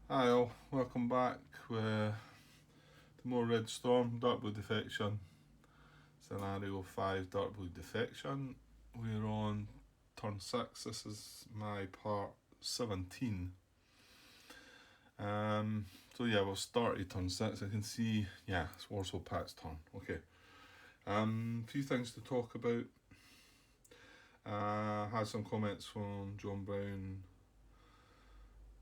Hi all, welcome back to more Red Storm, Dark Blue Defection, Scenario 5 Dark Blue Defection. We're on turn 6, this is my part 17. So yeah, we'll start at turn 6. I can see, yeah, it's Warsaw Pat's turn. Okay. A few things to talk about. Had some comments from John Brown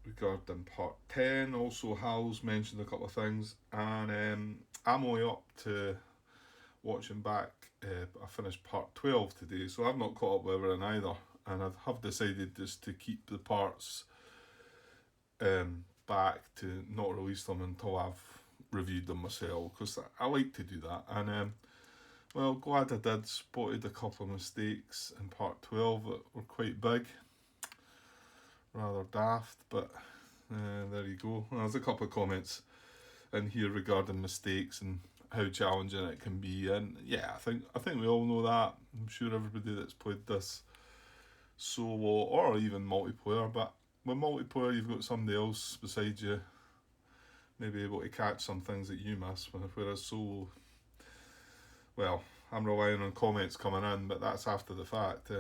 regarding part 10. Also, Hal's mentioned a couple of things, and I'm only up to watching back. I finished part 12 today, so I've not caught up with everything either, and I have decided just to keep the parts back, to not release them until I've reviewed them myself, because I like to do that. And well, glad I did. Spotted a couple of mistakes in part 12 that were quite big, rather daft, but there you go. There's a couple of comments in here regarding mistakes and how challenging it can be, and yeah, I think we all know that. I'm sure everybody that's played this solo or even multiplayer, but with multiplayer you've got somebody else beside you maybe able to catch some things that you miss, whereas solo, well, I'm relying on comments coming in, but that's after the fact.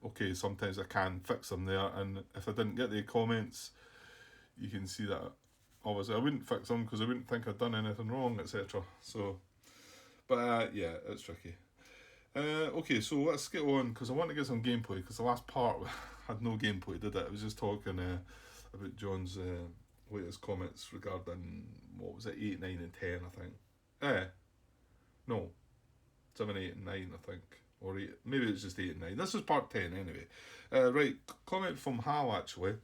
Okay, sometimes I can fix them there, and if I didn't get the comments, you can see that obviously I wouldn't fix them because I wouldn't think I'd done anything wrong, etc. So, but yeah, it's tricky. Okay, so let's get on, because I want to get some gameplay, because the last part had no gameplay, did it? It was just talking about John's latest comments regarding, what was it, 8, 9 and 10, I think. No, 7, 8 and 9, I think. Or 8, maybe it's just 8 and 9. This is part 10 anyway. Right, comment from Hal actually.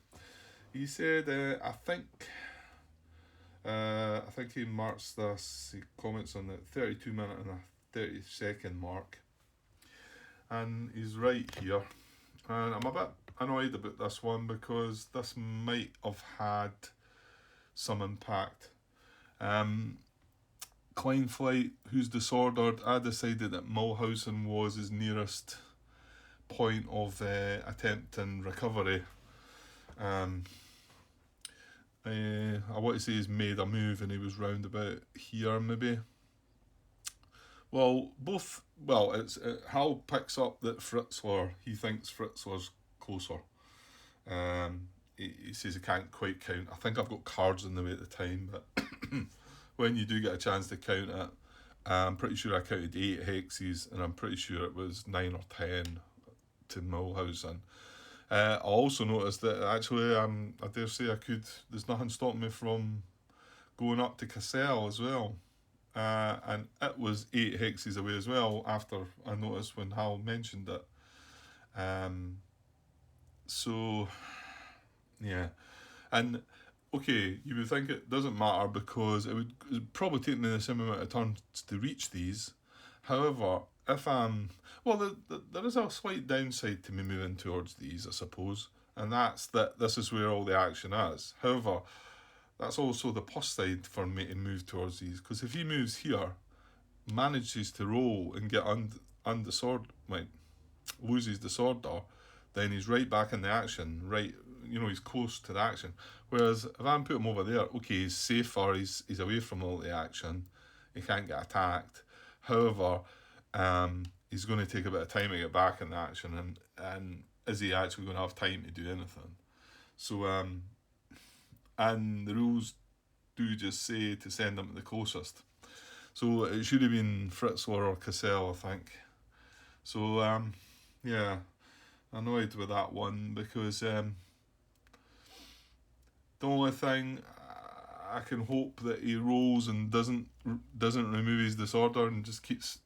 He said, I think he marks this, he comments on the 32-minute and a 30-second mark. And he's right here. And I'm a bit annoyed about this one because this might have had some impact. Kleinflight, who's disordered, I decided that Mulhausen was his nearest point of attempting recovery. I want to say he's made a move and he was round about here maybe. Well, both. Well, it's Hal picks up that Fritzler. He thinks Fritzler's closer. He says he can't quite count. I think I've got cards in the way at the time, but when you do get a chance to count it, I'm pretty sure I counted 8 hexes, and I'm pretty sure it was 9 or 10 to Mulhausen. I also noticed that actually, I dare say I could. There's nothing stopping me from going up to Cassell as well. And it was 8 hexes away as well after I noticed when Hal mentioned it. So, yeah. And, okay, you would think it doesn't matter because it would probably take me the same amount of turns to reach these. However, if I'm. Well, there is a slight downside to me moving towards these, I suppose, and that's that this is where all the action is. However, that's also the plus side for me to move towards these, because if he moves here, manages to roll and get undisord, like loses disorder, then he's right back in the action. Right, he's close to the action. Whereas if I'm put him over there, okay, he's safer. He's away from all the action. He can't get attacked. However, he's going to take a bit of time to get back in the action, and is he actually going to have time to do anything? So and the rules do just say to send them to the closest. So it should have been Fritzler or Cassell, I think. So yeah, annoyed with that one because the only thing I can hope that he rolls and doesn't remove his disorder and just keeps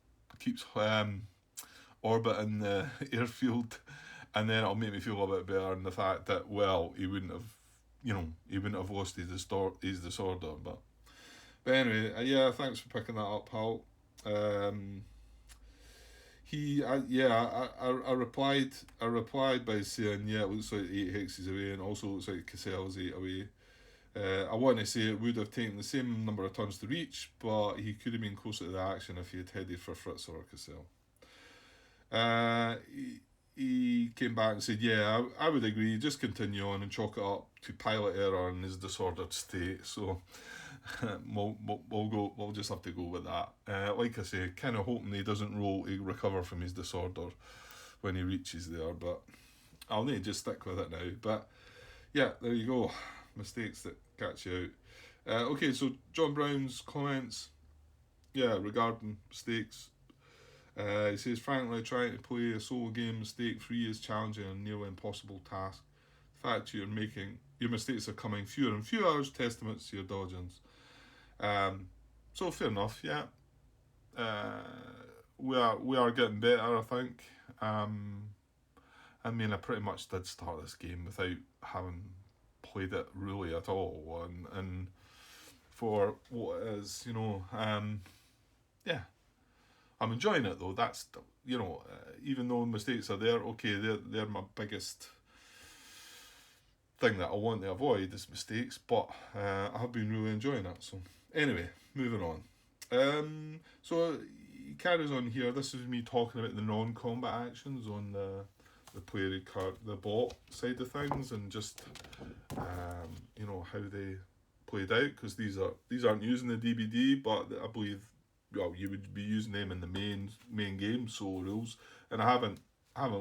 orbiting the airfield, and then it'll make me feel a bit better in the fact that, well, he wouldn't have lost his disorder, but anyway, yeah, thanks for picking that up, Hal. I replied by saying, yeah, it looks like 8 hexes away, and also looks like Cassell's 8 away. I want to say it would have taken the same number of turns to reach, but he could have been closer to the action if he had headed for Fritz or Cassell. Uh, he came back and said, yeah, I would agree, just continue on and chalk it up to pilot error in his disordered state. So we'll just have to go with that. Like I say, kind of hoping he doesn't recover from his disorder when he reaches there, but I'll need to just stick with it now. But yeah, there you go. Mistakes that catch you out. Okay, so John Brown's comments, yeah, regarding mistakes. He says, frankly, trying to play a solo game mistake-free is challenging and nearly impossible task. The fact you're making your mistakes are coming fewer and fewer is testaments to your diligence. So fair enough, yeah. We are getting better, I think. I mean, I pretty much did start this game without having played it really at all, and for what it is, yeah, I'm enjoying it though. That's even though mistakes are there, okay, they're my biggest thing that I want to avoid is mistakes, but I have been really enjoying it. So anyway, moving on. So he carries on here. This is me talking about the non-combat actions on the player card, the bot side of things, and just how they played out, because these aren't using the DBD, but I believe you would be using them in the main game solo rules, and I haven't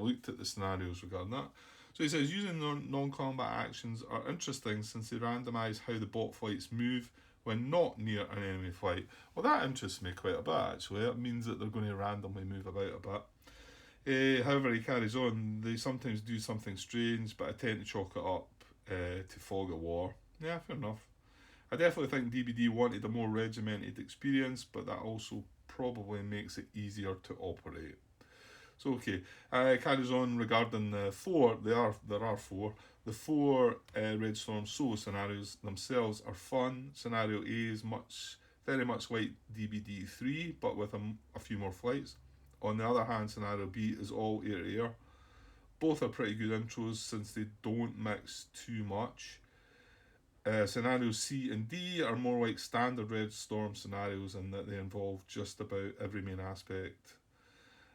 looked at the scenarios regarding that. So he says using non-combat actions are interesting since they randomise how the bot flights move when not near an enemy flight. Well, that interests me quite a bit actually. It means that they're going to randomly move about a bit. However, he carries on, they sometimes do something strange, but I tend to chalk it up to fog of war. Yeah, fair enough. I definitely think DBD wanted a more regimented experience, but that also probably makes it easier to operate. So okay, carries on regarding the four. There are four. The four Red Storm solo scenarios themselves are fun. Scenario A is very much like DBD 3, but with a few more flights. On the other hand, Scenario B is all air-to-air. Both are pretty good intros since they don't mix too much. Scenarios C and D are more like standard Red Storm scenarios in that they involve just about every main aspect.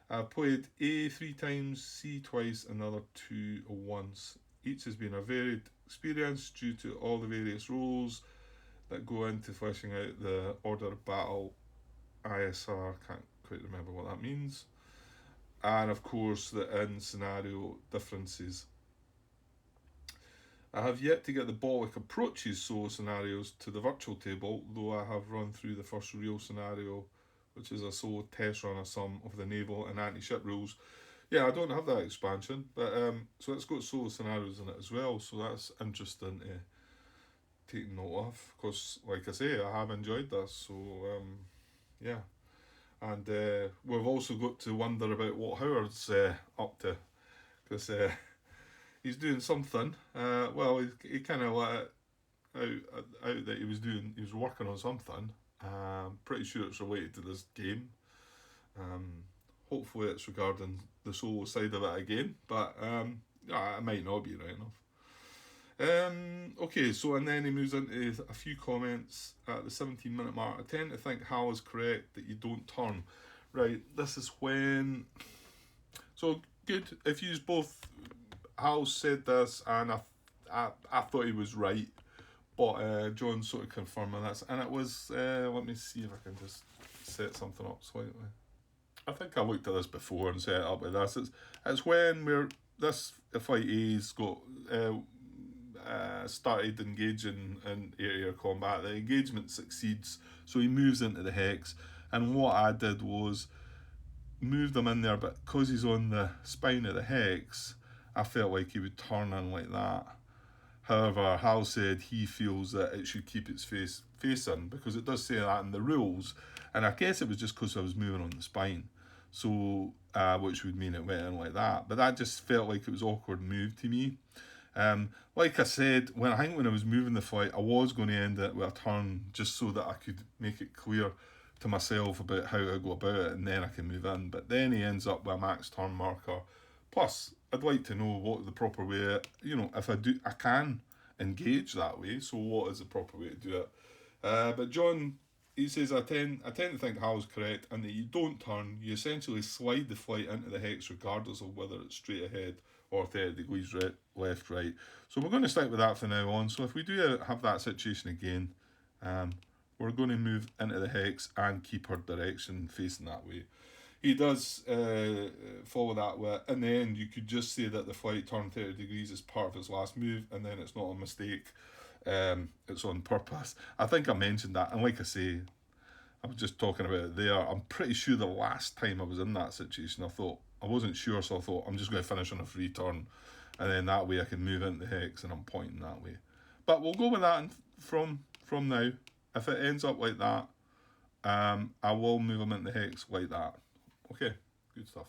I've played A 3 times, C twice, and the other 2 once. Each has been a varied experience due to all the various roles that go into fleshing out the order of battle. ISR, can't quite remember what that means. And of course the in-scenario differences. I have yet to get the Bollock approaches solo scenarios to the virtual table, though I have run through the first real scenario, which is a solo test run of some of the naval and anti-ship rules. Yeah, I don't have that expansion, but so it's got solo scenarios in it as well, so that's interesting to take note of, because like I say, I have enjoyed this, so yeah. And we've also got to wonder about what Howard's up to, because he's doing something. Well, he kind of let it out that he was working on something. Pretty sure it's related to this game. Hopefully it's regarding the solo side of it again, but it might not be right enough. Okay, so and then he moves into a few comments at the 17-minute mark. I tend to think Hal is correct that you don't turn. Right, this is when... So, good. If you both... Hal said this, and I thought he was right, but John sort of confirming that, and it was. Let me see if I can just set something up slightly. I think I looked at this before and set it up with this. It's when this fight A's got started engaging in air-to-air combat. The engagement succeeds, so he moves into the hex. And what I did was move them in there, but because he's on the spine of the hex, I felt like he would turn in like that. However, Hal said he feels that it should keep its face in, because it does say that in the rules, and I guess it was just because I was moving on the spine, so which would mean it went in like that. But that just felt like it was awkward move to me. Like I said, when I was moving the fight, I was going to end it with a turn just so that I could make it clear to myself about how to go about it, and then I can move in. But then he ends up with a max turn marker. Plus, I'd like to know what the proper way, if I can engage that way, so what is the proper way to do it? But John he says, I tend to think Hal's correct, and that you don't turn, you essentially slide the flight into the hex regardless of whether it's straight ahead or 30 degrees left, right. So we're going to stick with that from now on. So if we do have that situation again, we're going to move into the hex and keep our direction facing that way. He does follow that way. In the end, you could just say that the flight turned 30 degrees as part of its last move, and then it's not a mistake. It's on purpose. I think I mentioned that, and like I say, I was just talking about it there. I'm pretty sure the last time I was in that situation, I wasn't sure, so I thought I'm just going to finish on a free turn, and then that way I can move into the hex, and I'm pointing that way. But we'll go with that from now. If it ends up like that, I will move them into the hex like that. Okay, good stuff.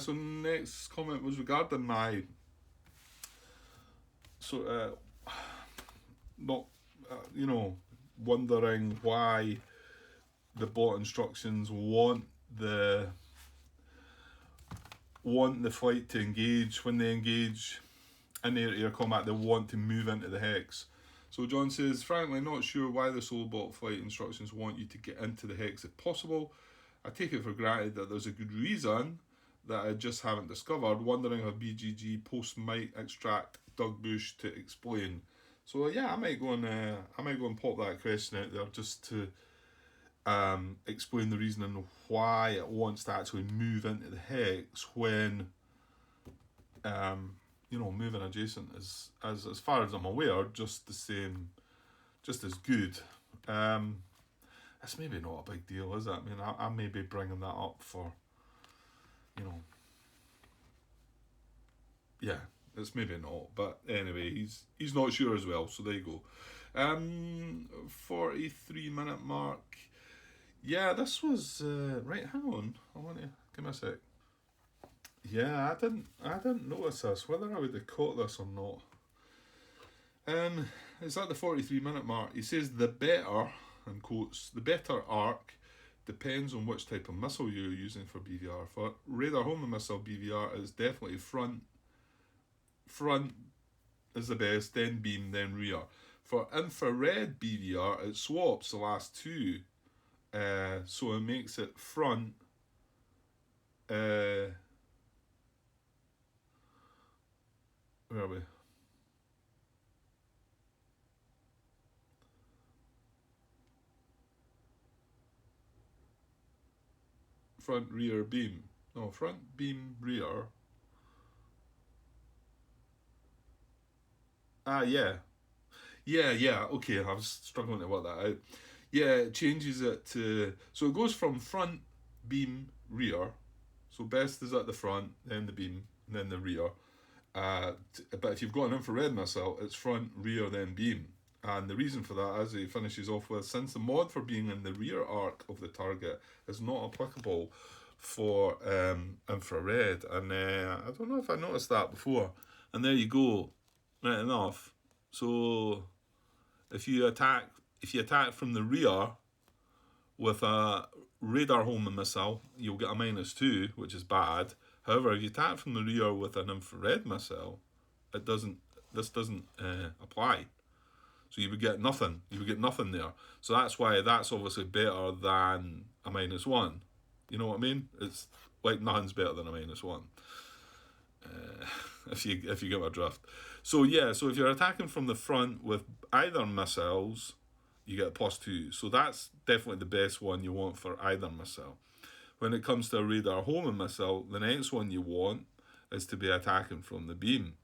So next comment was regarding my sort of not, wondering why the bot instructions want the flight to engage. When they engage in air-to-air combat, they want to move into the hex. So John says, frankly, not sure why the solo bot flight instructions want you to get into the hex if possible. I take it for granted that there's a good reason that I just haven't discovered. Wondering how BGG post might extract Doug Bush to explain. So yeah, I might go and pop that question out there just to explain the reasoning why it wants to actually move into the hex when moving adjacent is, as far as I'm aware, just the same, just as good. It's maybe not a big deal, is it? I mean, I may be bringing that up for, yeah, it's maybe not. But anyway, he's not sure as well, so there you go. 43-minute mark. Yeah, this was right. Hang on, I want to give me a sec. Yeah, I didn't notice this. Whether I would have caught this or not. It's at the 43-minute mark. He says the better, in quotes, the better arc depends on which type of missile you're using for BVR. For radar homing missile BVR is definitely front is the best, then beam, then rear. For infrared BVR, it swaps the last two, so it makes it front. Where are we? Front, rear, beam. No, front, beam, rear. Yeah. Yeah, okay, I was struggling to work that out. Yeah, it changes it to... So it goes from front, beam, rear. So best is at the front, then the beam, then the rear. But if you've got an infrared missile, it's front, rear, then beam. And the reason for that, as he finishes off with, since the mod for being in the rear arc of the target is not applicable for infrared. And I don't know if I noticed that before. And there you go, right enough. So if you attack from the rear with a radar homing missile, you'll get a -2, which is bad. However, if you attack from the rear with an infrared missile, this doesn't apply. So you would get nothing. You would get nothing there. So that's why that's obviously better than a -1. You know what I mean? It's like nothing's better than a -1. If you get my drift. So yeah, so if you're attacking from the front with either missiles, you get +2. So that's definitely the best one you want for either missile. When it comes to a radar homing missile, the next one you want is to be attacking from the beam.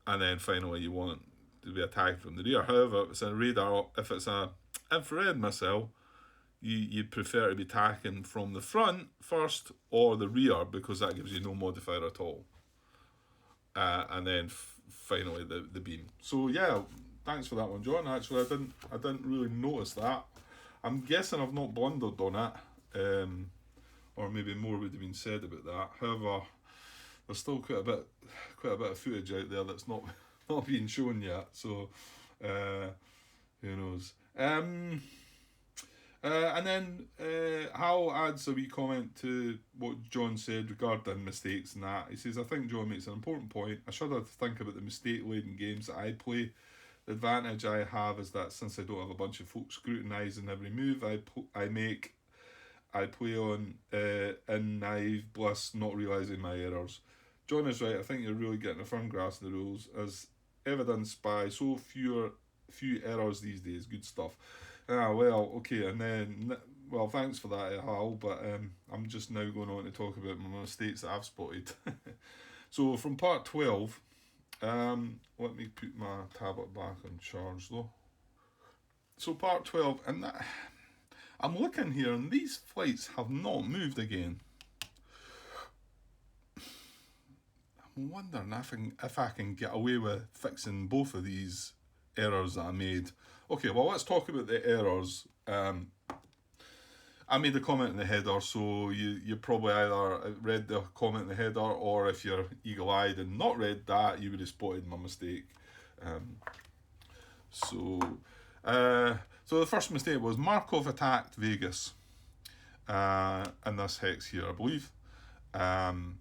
And then finally you want to be attacking from the rear. However, if it's a infrared missile, you prefer to be attacking from the front first or the rear, because that gives you no modifier at all. And then finally the beam. So yeah, thanks for that one, John. Actually, I didn't really notice that. I'm guessing I've not blundered on it, or maybe more would have been said about that. However, there's still quite a bit of footage out there that's not being shown yet. So who knows? And then Hal adds a wee comment to what John said regarding mistakes and that. He says, I think John makes an important point. I shudder to think about the mistake-laden games that I play. The advantage I have is that since I don't have a bunch of folks scrutinising every move I make, I play on in naive bliss, not realising my errors. John is right. I think you're really getting a firm grasp of the rules, as evidenced by so few errors these days. Good stuff. Well, okay, and then well, thanks for that, Hal. But I'm just now going on to talk about my mistakes that I've spotted. So from part 12, let me put my tablet back on charge though. So part 12, and that, I'm looking here, and these flights have not moved again. I'm wondering if I can get away with fixing both of these errors that I made. Okay, well, let's talk about the errors. I made a comment in the header, so you probably either read the comment in the header, or if you're eagle-eyed and not read that, you would have spotted my mistake. So the first mistake was Markov attacked Vegas in this hex here, I believe, and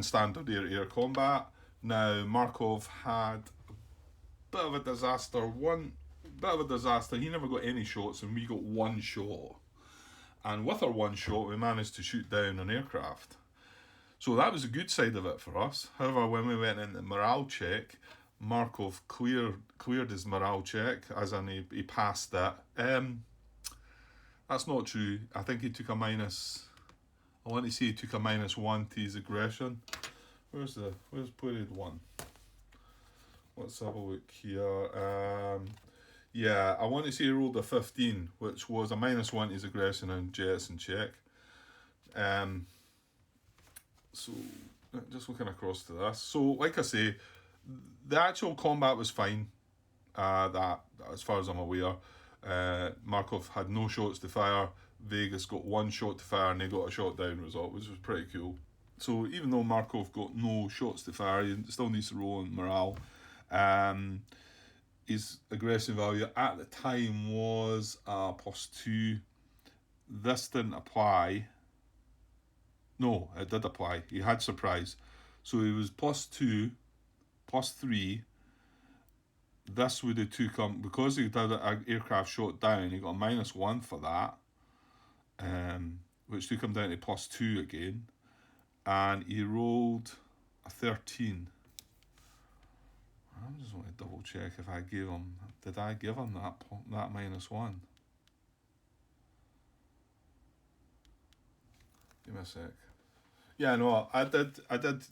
standard air-to-air combat. Now, Markov had a bit of a disaster. He never got any shots, and we got one shot. And with our one shot, we managed to shoot down an aircraft. So that was a good side of it for us. However, when we went in the morale check, Markov cleared his morale check, as in he passed that. That's not true. I think he took a minus. I want to say he took a -1 to his aggression. Where's period 1? Let's have a look here. Yeah, I want to say he rolled a 15, which was a -1 to his aggression and jets and check. So just looking across to this. So like I say, the actual combat was fine. That, as far as I'm aware, Markov had no shots to fire. Vegas got one shot to fire, and they got a shot down result, which was pretty cool. So even though Markov got no shots to fire, he still needs to roll on morale. His aggression value at the time was +2. This didn't apply. No, it did apply. He had surprise. So he was +2, +3. This would have took him, because he did an aircraft shot down, he got a -1 for that, which took him down to +2 again. And he rolled a 13. I just want to double check if I gave him. Did I give him that -1? Give me a sec. Yeah, no, I did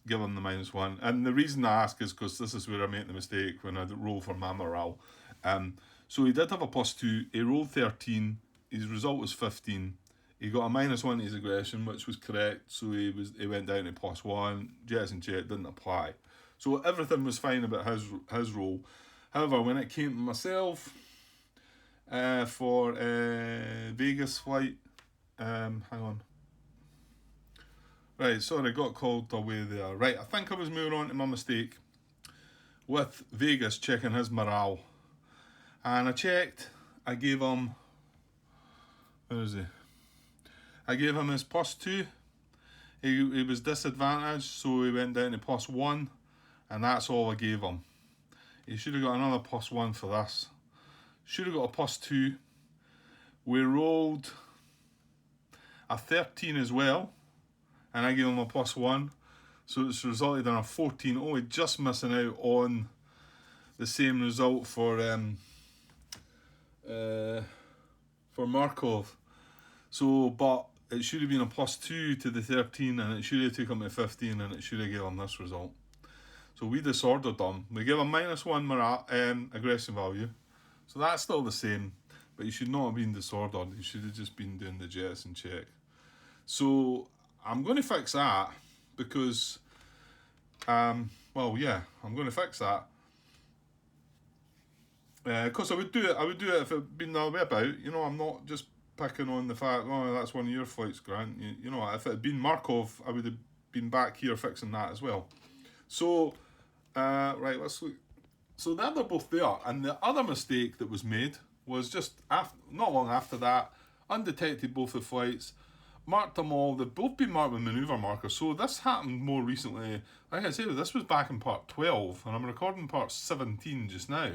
give him the -1, and the reason I ask is because this is where I make the mistake when I roll for my morale. So he did have a +2. He rolled 13. His result was 15. He got a -1 to his aggression, which was correct. So he went down to +1. Jets and jet didn't apply. So everything was fine about his roll. However, when it came to myself, for Vegas flight, hang on. Right, sorry, got called away there. Right, I think I was moving on to my mistake with Vegas checking his morale. And I checked, I gave him, where is he? I gave him his +2. He was disadvantaged, so he went down to +1. And that's all I gave him. He should have got another +1 for this. Should have got a +2. We rolled a 13 as well, and I gave him a +1. So it's resulted in a 14. Only just missing out on the same result for Markov. So, but it should have been a +2 to the 13, and it should have taken him to 15, and it should have given him this result. So we disordered them. We gave him -1 morale, aggression value. So that's still the same, but you should not have been disordered. You should have just been doing the jets and check. So I'm going to fix that because, well, yeah, I'm going to fix that. Because I would do it if it had been the other way about. You know, I'm not just picking on the fact, oh, that's one of your flights, Grant. You know, if it had been Markov, I would have been back here fixing that as well. So, right, let's look. So they're both there. And the other mistake that was made was just not long after that, undetected both the flights. marked them all. They've both been marked with manoeuvre markers. So this happened more recently. Like I say, this was back in part 12, and I'm recording part 17 just now.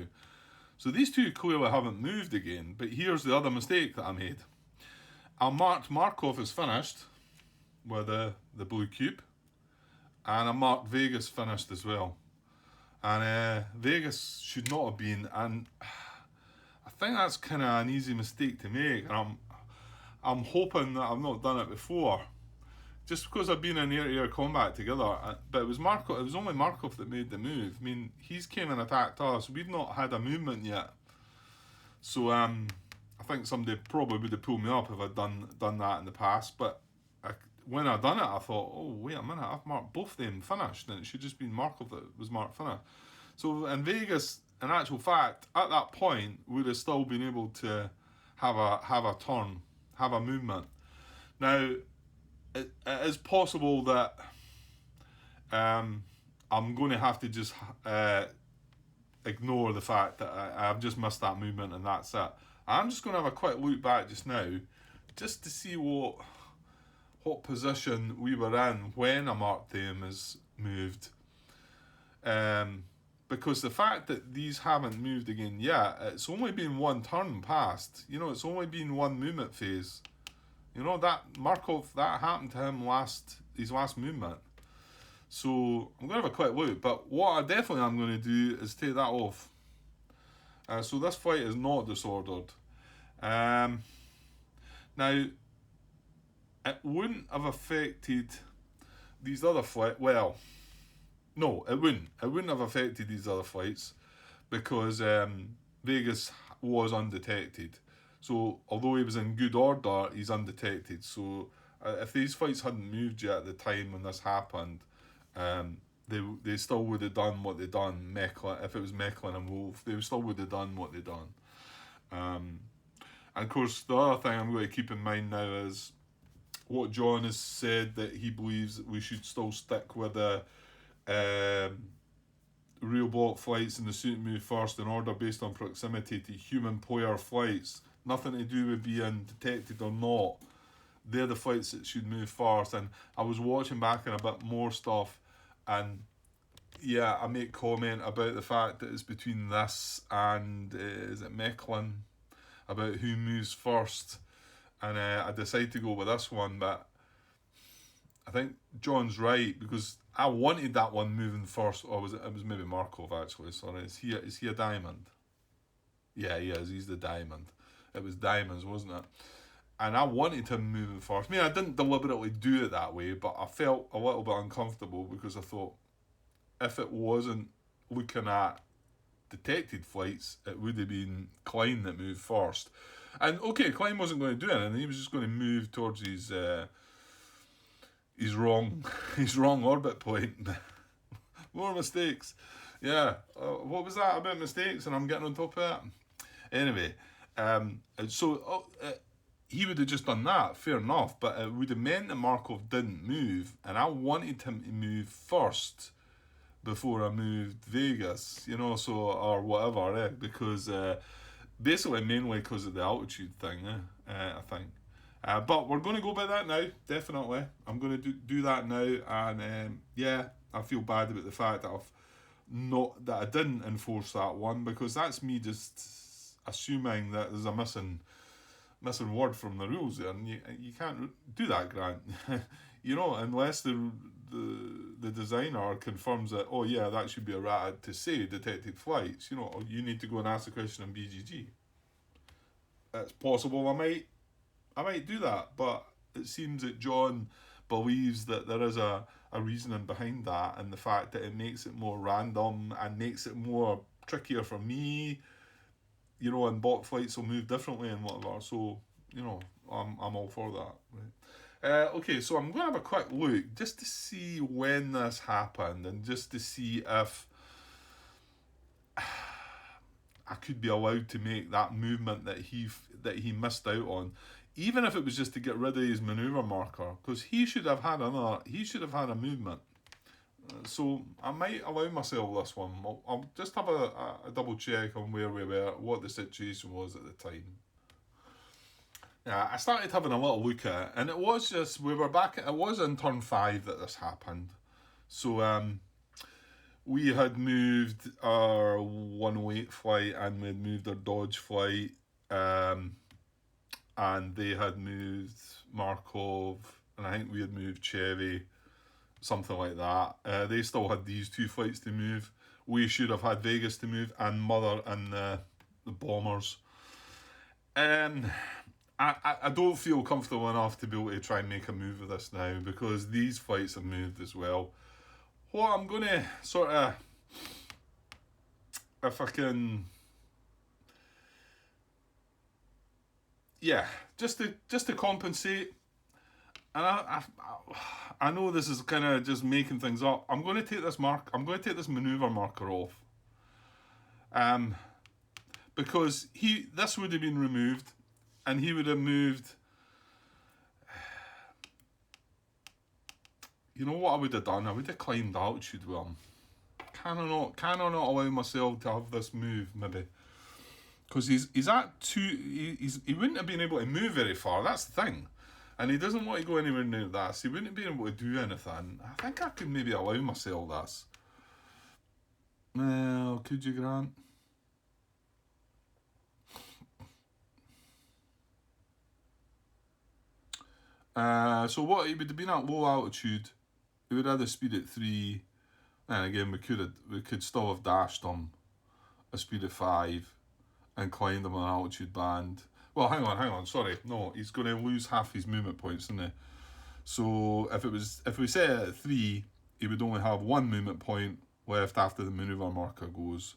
So these two clearly haven't moved again. But here's the other mistake that I made. I marked Markov as finished with the blue cube, and I marked Vegas finished as well. And Vegas should not have been, and I think that's kind of an easy mistake to make. And I'm hoping that I've not done it before, just because I've been in air-to-air combat together. But it was Markov. It was only Markov that made the move. I mean, he's came and attacked us. We've not had a movement yet, so I think somebody probably would have pulled me up if I'd done that in the past. But when I done it, I thought, oh wait a minute, I've marked both them finished, and it should just been Markov that was marked finished. So in Vegas, in actual fact, at that point, would have still been able to have a turn, have a movement. Now, it is possible that I'm going to have to just ignore the fact that I've just missed that movement and that's it. I'm just going to have a quick look back just now, just to see what position we were in when I marked them as moved. Because the fact that these haven't moved again yet, it's only been one turn past. You know, it's only been one movement phase. You know, that Markov, that happened to him his last movement. So I'm going to have a quick look. But what I definitely am going to do is take that off. So this flight is not disordered. Now, it wouldn't have affected these other flights. Well, no, it wouldn't. It wouldn't have affected these other flights because Vegas was undetected. So although he was in good order, he's undetected. So if these flights hadn't moved yet at the time when this happened, they still would have done what they done. Mechlin, if it was Mechlin and Wolf, they still would have done what they done. And of course, the other thing I'm going to keep in mind now is what John has said, that he believes that we should still stick with the real block flights and the suit move first in order based on proximity to human player flights. Nothing to do with being detected or not. They're the flights that should move first. And I was watching back on a bit more stuff, and yeah, I make comment about the fact that it's between this and is it Mechlin, about who moves first, and I decided to go with this one. But I think John's right, because I wanted that one moving first, or was it was maybe Markov actually. Sorry, is he a diamond? Yeah, he is. He's the diamond. It was diamonds, wasn't it? And I wanted him moving first. I mean, I didn't deliberately do it that way, but I felt a little bit uncomfortable because I thought if it wasn't looking at detected flights, it would have been Klein that moved first. And okay, Klein wasn't going to do anything. He was just going to move towards his wrong orbit point. More mistakes. Yeah. What was that about mistakes? And I'm getting on top of that. Anyway, he would have just done that, fair enough, but it would have meant that Markov didn't move, and I wanted him to move first before I moved Vegas, you know, so, or whatever, because basically mainly because of the altitude thing, I think. But we're going to go by that now, definitely. I'm going to do that now, and yeah, I feel bad about the fact that I didn't enforce that one, because that's me just assuming that there's a missing word from the rules there, and you can't do that, Grant. You know, unless the designer confirms that, oh yeah, that should be errated to say detected flights, you know, or you need to go and ask the question on BGG. It's possible I might do that, but it seems that John believes that there is a reasoning behind that, and the fact that it makes it more random and makes it more trickier for me, you know, and bot flights will move differently and whatever. So, you know, I'm all for that. Right? Okay, so I'm going to have a quick look just to see when this happened, and just to see if I could be allowed to make that movement that he missed out on, even if it was just to get rid of his manoeuvre marker, because he should have had a movement. So I might allow myself this one. I'll just have a double check on where we were, what the situation was at the time. Yeah, I started having a little look at it, and it was just, we were back, it was in turn 5 that this happened. So, we had moved our 108 flight, and we had moved our Dodge flight, and they had moved Markov, and I think we had moved Chevy, something like that. They still had these 2 flights to move. We should have had Vegas to move, and Mother and the Bombers. I don't feel comfortable enough to be able to try and make a move of this now, because these flights have moved as well. What I'm going to sort of, if I can, yeah, just to compensate. And I know this is kind of just making things up. I'm going to take this this maneuver marker off. Because this would have been removed, and he would have moved. You know what I would have done? I would have climbed altitude with him. Can I not allow myself to have this move, maybe? Because he's at 2. He wouldn't have been able to move very far. That's the thing. And he doesn't want to go anywhere near this. He wouldn't be able to do anything. I think I could maybe allow myself this. Well, could you, Grant? So what he would have been at low altitude, he would have had a speed at 3, and again we could still have dashed him a speed of 5 and climbed him an altitude band. Well, hang on, sorry, no, he's going to lose half his movement points, isn't he? So if we set it at 3, he would only have 1 movement point left after the maneuver marker goes.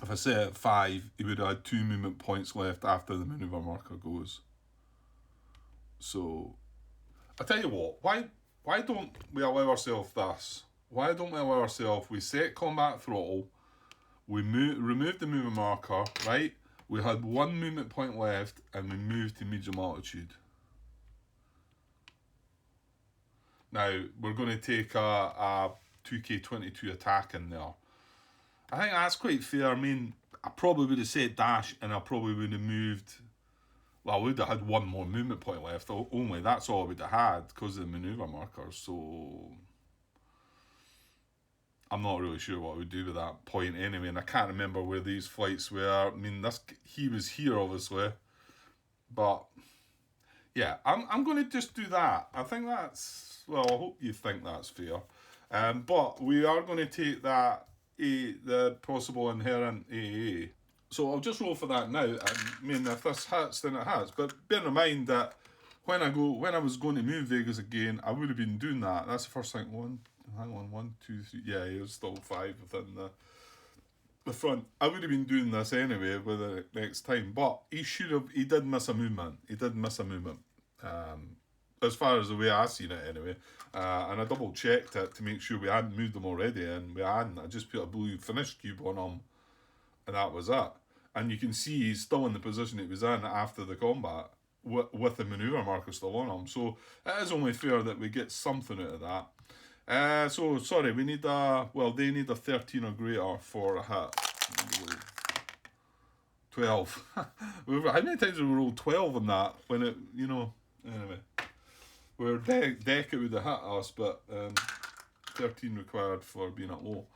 If I set it at 5, he would have had 2 movement points left after the maneuver marker goes. So, I tell you what, why don't we allow ourselves this? Why don't we allow ourselves, we set combat throttle, we remove the movement marker, right? We had 1 movement point left, and we moved to medium altitude. Now, we're going to take a 2K22 attack in there. I think that's quite fair. I mean, I probably would have said dash, and I probably would have moved. Well, I would have had 1 more movement point left. Only that's all I would have had because of the maneuver marker. So I'm not really sure what I would do with that point anyway. And I can't remember where these flights were. I mean, he was here obviously, but yeah, I'm going to just do that. I think that's, well, I hope you think that's fair. But we are going to take that the possible inherent AA. So I'll just roll for that now. I mean, if this hits, then it has. But bear in mind that when I was going to move Vegas again, I would have been doing that. That's the first thing. 1, 2, 3. Yeah, he was still 5 within the front. I would have been doing this anyway with it next time. But he did miss a movement. As far as the way I seen it anyway. And I double checked it to make sure we hadn't moved them already, and we hadn't. I just put a blue finish cube on him, and that was it. And you can see he's still in the position he was in after the combat, with the maneuver marker still on him. So it is only fair that we get something out of that. So sorry, they need a 13 or greater for a hit. 12. How many times have we rolled 12 on that when it, anyway. We're deck it would have hit us, but 13 required for being at low.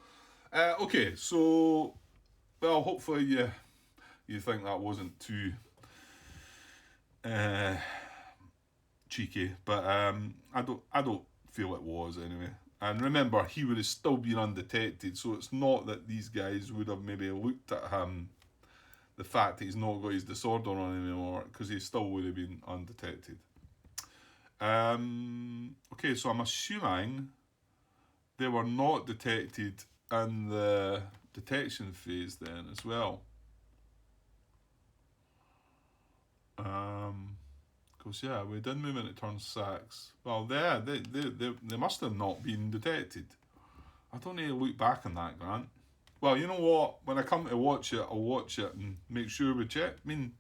Okay, so, well, hopefully you think that wasn't too cheeky, but I don't feel it was anyway. And remember, he would have still been undetected, so it's not that these guys would have maybe looked at him, the fact that he's not got his disorder on anymore, because he still would have been undetected. Okay, so I'm assuming they were not detected in the detection phase then as well. Because yeah, we did move into turn 6. Well, they must have not been detected. I don't need to look back on that, Grant. Well, you know what? When I come to watch it, I'll watch it and make sure we check. I mean,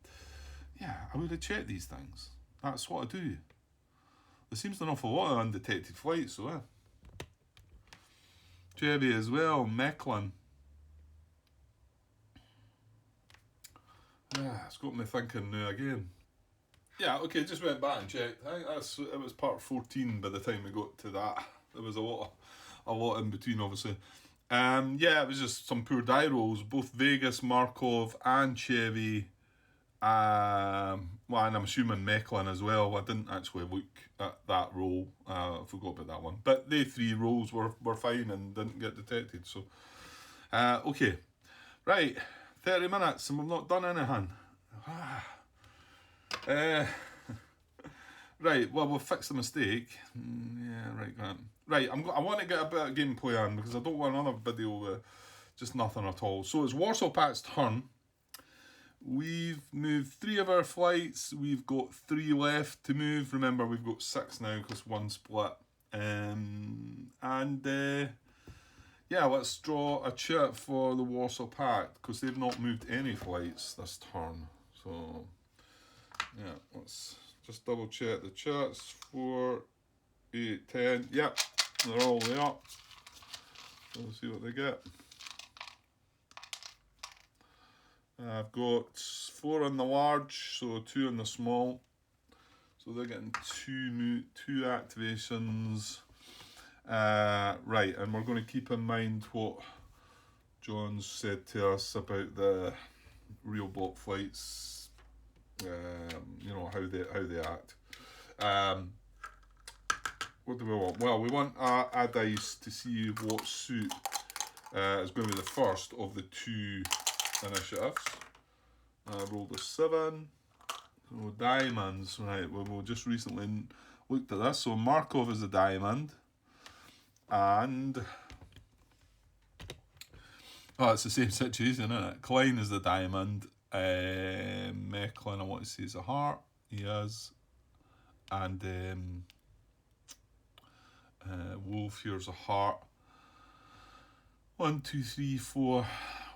yeah, I would have checked these things. That's what I do. There seems an awful lot of undetected flights, so Chevy as well, Mechlin. It's got me thinking now again. Yeah, okay, just went back and checked. I think it was part 14 by the time we got to that. There was a lot in between, obviously. Yeah, it was just some poor die rolls. Both Vegas, Markov, and Chevy. Well, and I'm assuming Mechlin as well. I didn't actually look at that roll. I forgot about that one. But they 3 rolls were fine and didn't get detected. So, okay. Right, 30 minutes and we've not done anything. Right, well, we'll fix the mistake. Yeah, right, Grant. Right, I want to get a bit of gameplay on because I don't want another video with just nothing at all. So it's Warsaw Pact's turn. We've moved 3 of our flights. We've got 3 left to move. Remember, we've got 6 now because 1 split. Yeah, let's draw a chart for the Warsaw Pact because they've not moved any flights this turn. So, yeah, let's just double check the charts. 4, 8, 10. Yep, they're all there. So we'll see what they get. I've got 4 on the large, so 2 on the small. So they're getting 2 activations. Right, and we're going to keep in mind what John's said to us about the real block flights. You know how they act. What do we want? Well, we want a dice to see what suit is going to be the first of the 2 initiatives. I rolled a 7. So diamonds, right? Well, we just recently looked at this. So Markov is a diamond, and it's the same situation, isn't it? Klein is the diamond. Mechlin, I want to say, is a heart. He is, and Wolf here's a heart. 1, 2, 3, 4.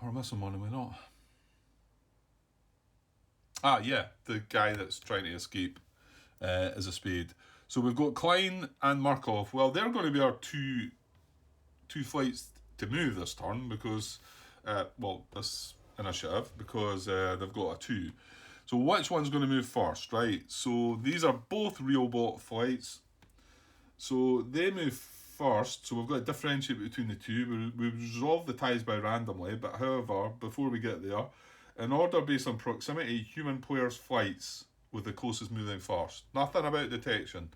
We're missing one, are we not? Yeah, the guy that's trying to escape is a spade. So we've got Klein and Markov. Well, they're going to be our two flights to move this turn because, this initiative, because they've got a 2. So which one's going to move first, right? So these are both real bot flights. So they move first, so we've got to differentiate between the 2. We resolve the ties by randomly, but however, before we get there, in order based on proximity, human players' flights with the closest moving first. Nothing about detection.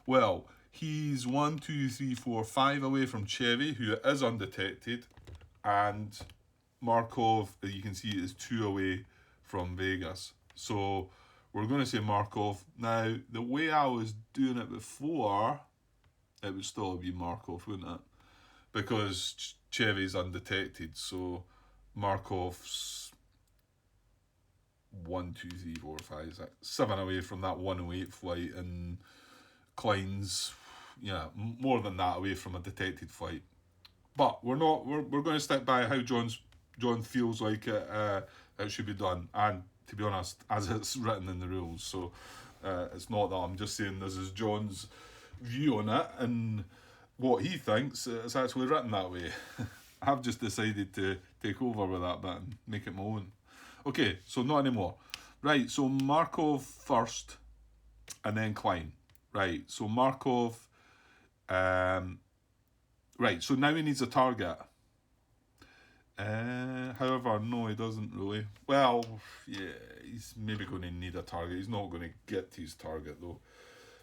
Well, he's 1, 2, 3, 4, 5 away from Chevy, who is undetected, and Markov, you can see, is 2 away from Vegas. So we're going to say Markov. Now, the way I was doing it before, it would still be Markov, wouldn't it? Because Chevy's undetected, so Markov's 1, 2, 3, 4, 5, 6, 7 away from that 108 flight, and Klein's, more than that away from a detected flight. But we're going to stick by how John feels like it should be done, and to be honest, as it's written in the rules. So it's not that I'm just saying this is John's view on it and what he thinks. It's actually written that way. I've just decided to take over with that bit and make it my own. Okay, so not anymore. Right, so Markov first, and then Klein. Right, so Markov. Right, so now he needs a target. However, no, he doesn't really. Well, yeah, he's maybe going to need a target. He's not going to get to his target though,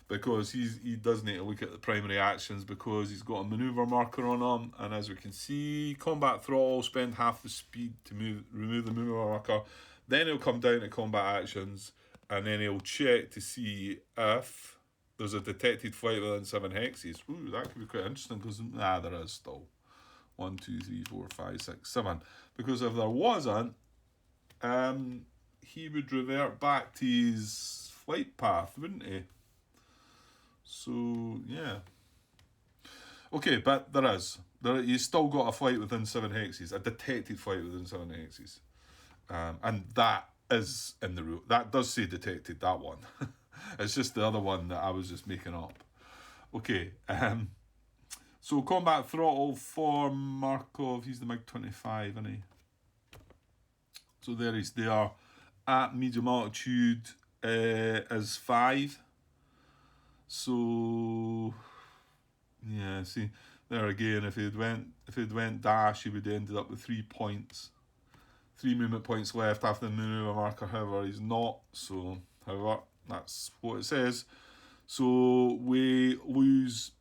because he does need to look at the primary actions because he's got a maneuver marker on him, and as we can see, combat throttle, spend half the speed to remove the maneuver marker. Then he'll come down to combat actions, and then he'll check to see if there's a detected flight within 7 hexes. Ooh, that could be quite interesting because there is still 1, 2, 3, 4, 5, 6, 7. Because if there wasn't, he would revert back to his flight path, wouldn't he? So yeah. Okay, but he's still got a flight within 7 hexes, a detected flight within 7 hexes. And that is in the rule. That does say detected, that one. It's just the other one that I was just making up. Okay, so combat throttle for Markov, he's the MiG-25, isn't he? So there he's there. at medium altitude is 5. So yeah, see there again. If he'd went dash, he would have ended up with 3 points, 3 movement points left after the maneuver marker. However, he's not. So, however, that's what it says. So we lose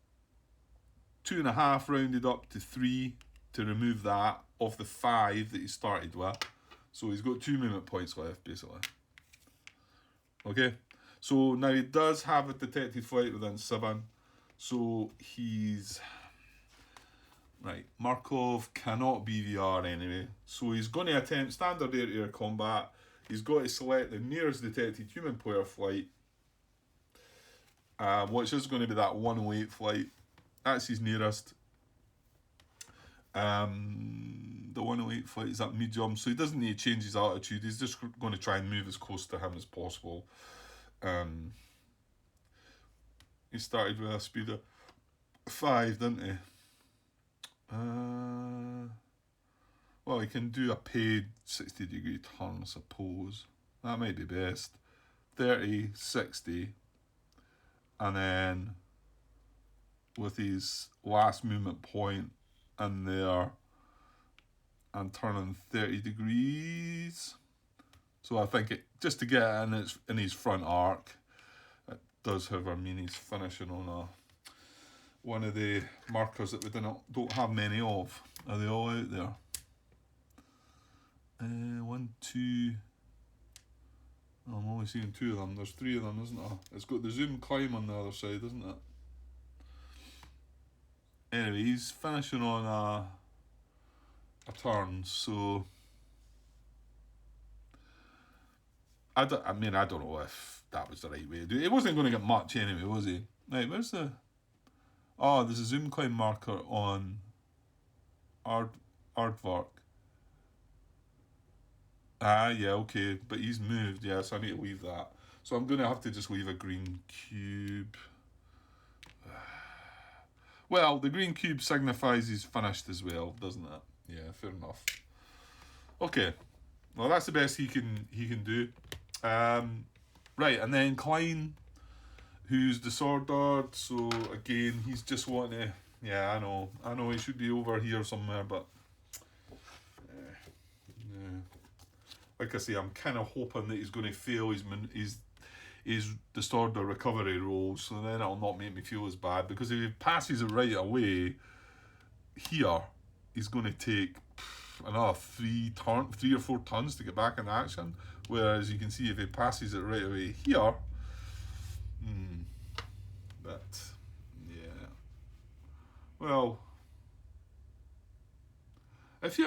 2.5 rounded up to 3 to remove that of the 5 that he started with. So he's got 2 movement points left, basically. Okay, so now he does have a detected flight within 7. So he's... Right, Markov cannot BVR anyway. So he's going to attempt standard air-to-air combat. He's got to select the nearest detected human player flight, which is going to be that 108 flight. That's his nearest. The 108 flight is at medium, so he doesn't need to change his altitude. He's just going to try and move as close to him as possible. He started with a speed of 5, didn't he? Well, he can do a paid 60-degree turn, I suppose. That might be best. 30, 60, and then with his last movement point in there and turning 30 degrees. So I think just to get it in his front arc, it does, however, mean he's finishing on one of the markers that we don't have many of. Are they all out there? 1, 2. Oh, I'm only seeing 2 of them. There's 3 of them, isn't there? It's got the zoom climb on the other side, isn't it? Anyway, he's finishing on a turn, so I don't know if that was the right way to do it. He wasn't going to get much anyway, was he? Right, where's the... Oh, there's a zoom climb marker on Aardvark. Yeah, okay, but he's moved, yeah, so I need to leave that. So I'm going to have to just leave a green cube. Well, the green cube signifies he's finished as well, doesn't it? Yeah, fair enough. Okay, well that's the best he can do. Right, and then Klein, who's disordered, so again, he's just wanting to... Yeah, I know he should be over here somewhere, but... yeah. Like I say, I'm kind of hoping that he's going to fail his disorder recovery roll, so then it'll not make me feel as bad, because if he passes it right away, here, he's going to take another 3 or 4 turns to get back in action, whereas you can see if he passes it right away here, but yeah, well, if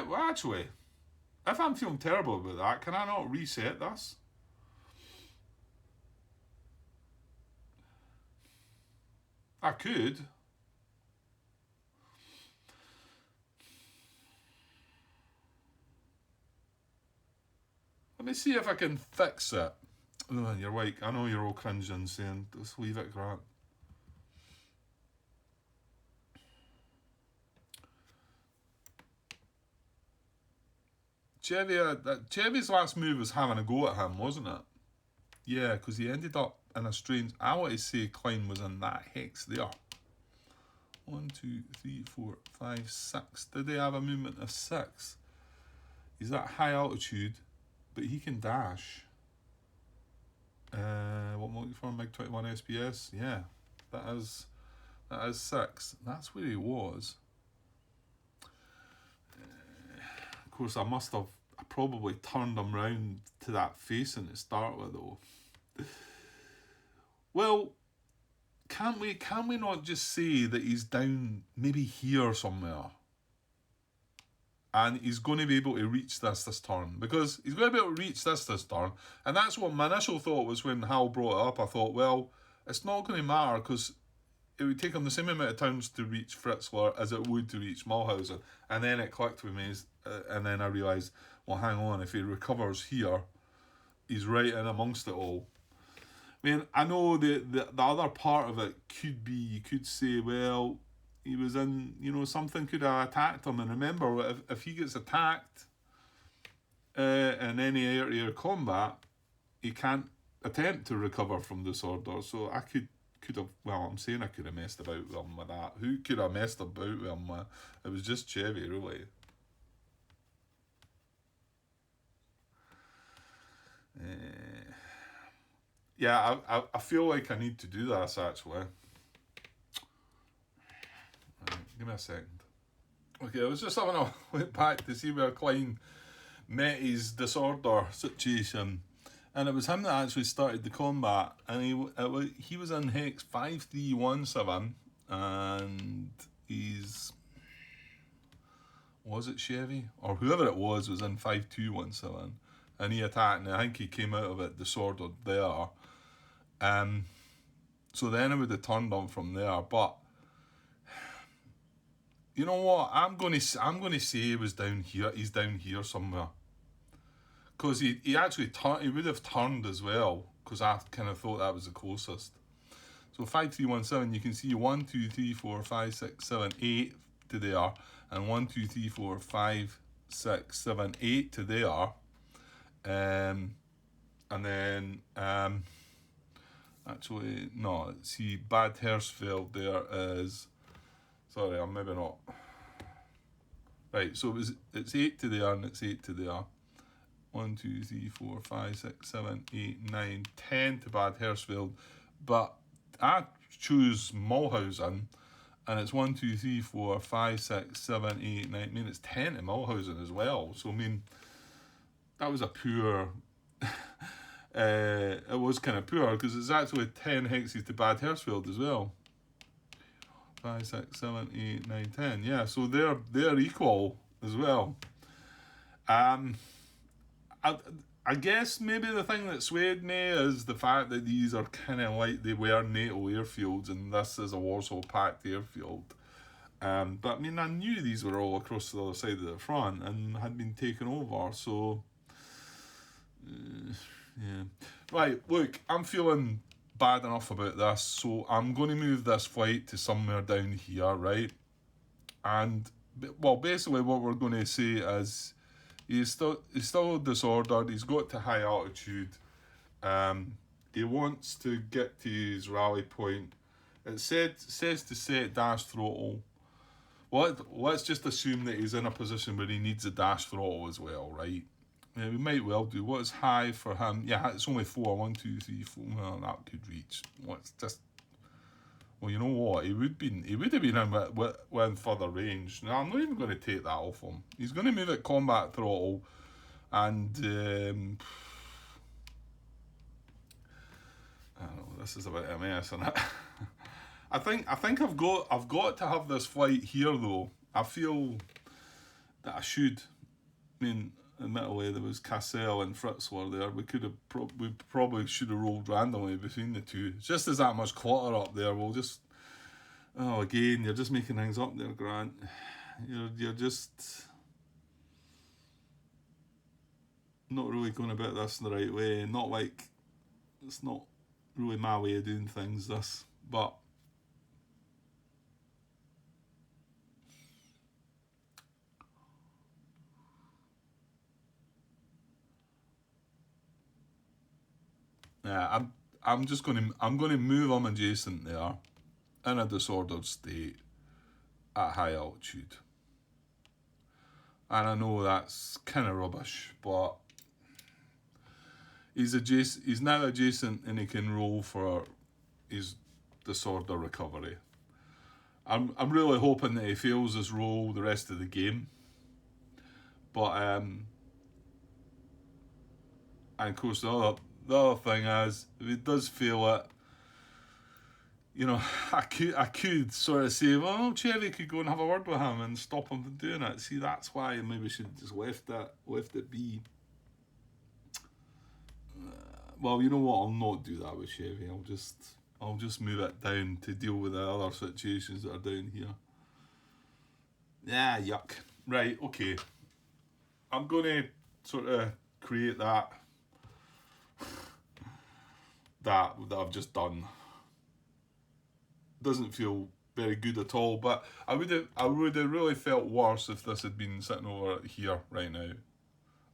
I'm feeling terrible about that, can I not reset this? I could. Let me see if I can fix it. Oh, you're right. I know you're all cringing, saying, just leave it, Grant. Chevy's last move was having a go at him, wasn't it? Yeah, because he ended up in a strange... I want to say Klein was in that hex there. 1, 2, 3, 4, 5, 6. Did they have a movement of 6? He's at high altitude, but he can dash. What am I looking for? MiG-21 SPS? Yeah, that is 6. That's where he was. Of course, I probably turned him round to that facing to start with, though. Well, can we not just say that he's down maybe here somewhere, and he's going to be able to reach this turn, because he's going to be able to reach this turn, and that's what my initial thought was when Hal brought it up. I thought, well, it's not going to matter, because it would take him the same amount of turns to reach Fritzler as it would to reach Mulhausen. And then it clicked with me, and then I realised, well, hang on, if he recovers here, he's right in amongst it all. I mean, I know the other part of it could be, you could say, well, he was in, something could have attacked him. And remember, if he gets attacked in any air-to-air combat, he can't attempt to recover from disorder. So I could have, well, I'm saying I could have messed about with him with that. Who could have messed about with him with? It was just Chevy, really. Yeah, I feel like I need to do this, actually. Right, give me a second. Okay, I was just having a look back to see where Klein met his disorder situation, and it was him that actually started the combat, and he was in Hex 5317, and he's, was it Chevy? Or whoever it was in 5217, and he attacked, and I think he came out of it disordered there. So then it would have turned on from there, but you know what? I'm gonna say he was down here. He's down here somewhere. Because he actually he would have turned as well. Because I kind of thought that was the closest. So 5317, you can see 1, 2, 3, 4, 5, 6, 7, 8 to there, and 1, 2, 3, 4, 5, 6, 7, 8 to there. And then actually no. See, Bad Hersfeld there is. Sorry, I'm maybe not. Right, so it's 8 to there and it's 8 to there. 1, 2, 3, 4, 5, 6, 7, 8, 9, 10 to Bad Hersfeld. But I choose Mulhausen, and it's 1, 2, 3, 4, 5, 6, 7, 8, 9. I mean, it's 10 to Mulhausen as well. So, I mean, that was a poor. It was kind of poor because it's actually 10 hexes to Bad Hersfeld as well. 5, 6, 7, 8, 9, 10. Yeah, so they're equal as well. I guess maybe the thing that swayed me is the fact that these are kind of like they were NATO airfields, and this is a Warsaw Pact airfield. But I mean, I knew these were all across the other side of the front and had been taken over. So, yeah. Right, look, I'm feeling bad enough about this, so I'm going to move this flight to somewhere down here, right? And, well, basically what we're going to say is he's still disordered, he's got to high altitude, he wants to get to his rally point. It says to set dash throttle. Well, let's just assume that he's in a position where he needs a dash throttle as well, right? Yeah, we might well do. What is high for him? Yeah, it's only 4. 1, 2, 3, 4. Well, that could reach. What's just? Well, you know what? He would have been in with further range. No, I'm not even going to take that off him. He's going to move at combat throttle, and I don't know. This is about a mess, isn't it? I think I've got to have this flight here though. I feel that I should. I mean, admittedly, there was Cassell and Fritzler there. We probably should have rolled randomly between the two. It's just there's that much clutter up there. We'll just. Oh, again, you're just making things up there, Grant. You're just not really going about this in the right way. Not like it's not really my way of doing things. This, but. Yeah, I'm gonna move them adjacent there in a disordered state at high altitude. And I know that's kind of rubbish, but he's now adjacent and he can roll for his disorder recovery. I'm really hoping that he fails his roll the rest of the game. But and of course the other thing is, if he does fail it, you know, I could sort of say, well, Chevy could go and have a word with him and stop him from doing it. See, that's why I maybe should have just left it be. Well, you know what? I'll not do that with Chevy. I'll just move it down to deal with the other situations that are down here. Yeah, yuck. Right, okay. I'm gonna sort of create that I've just done. Doesn't feel very good at all, but I would have really felt worse if this had been sitting over here right now.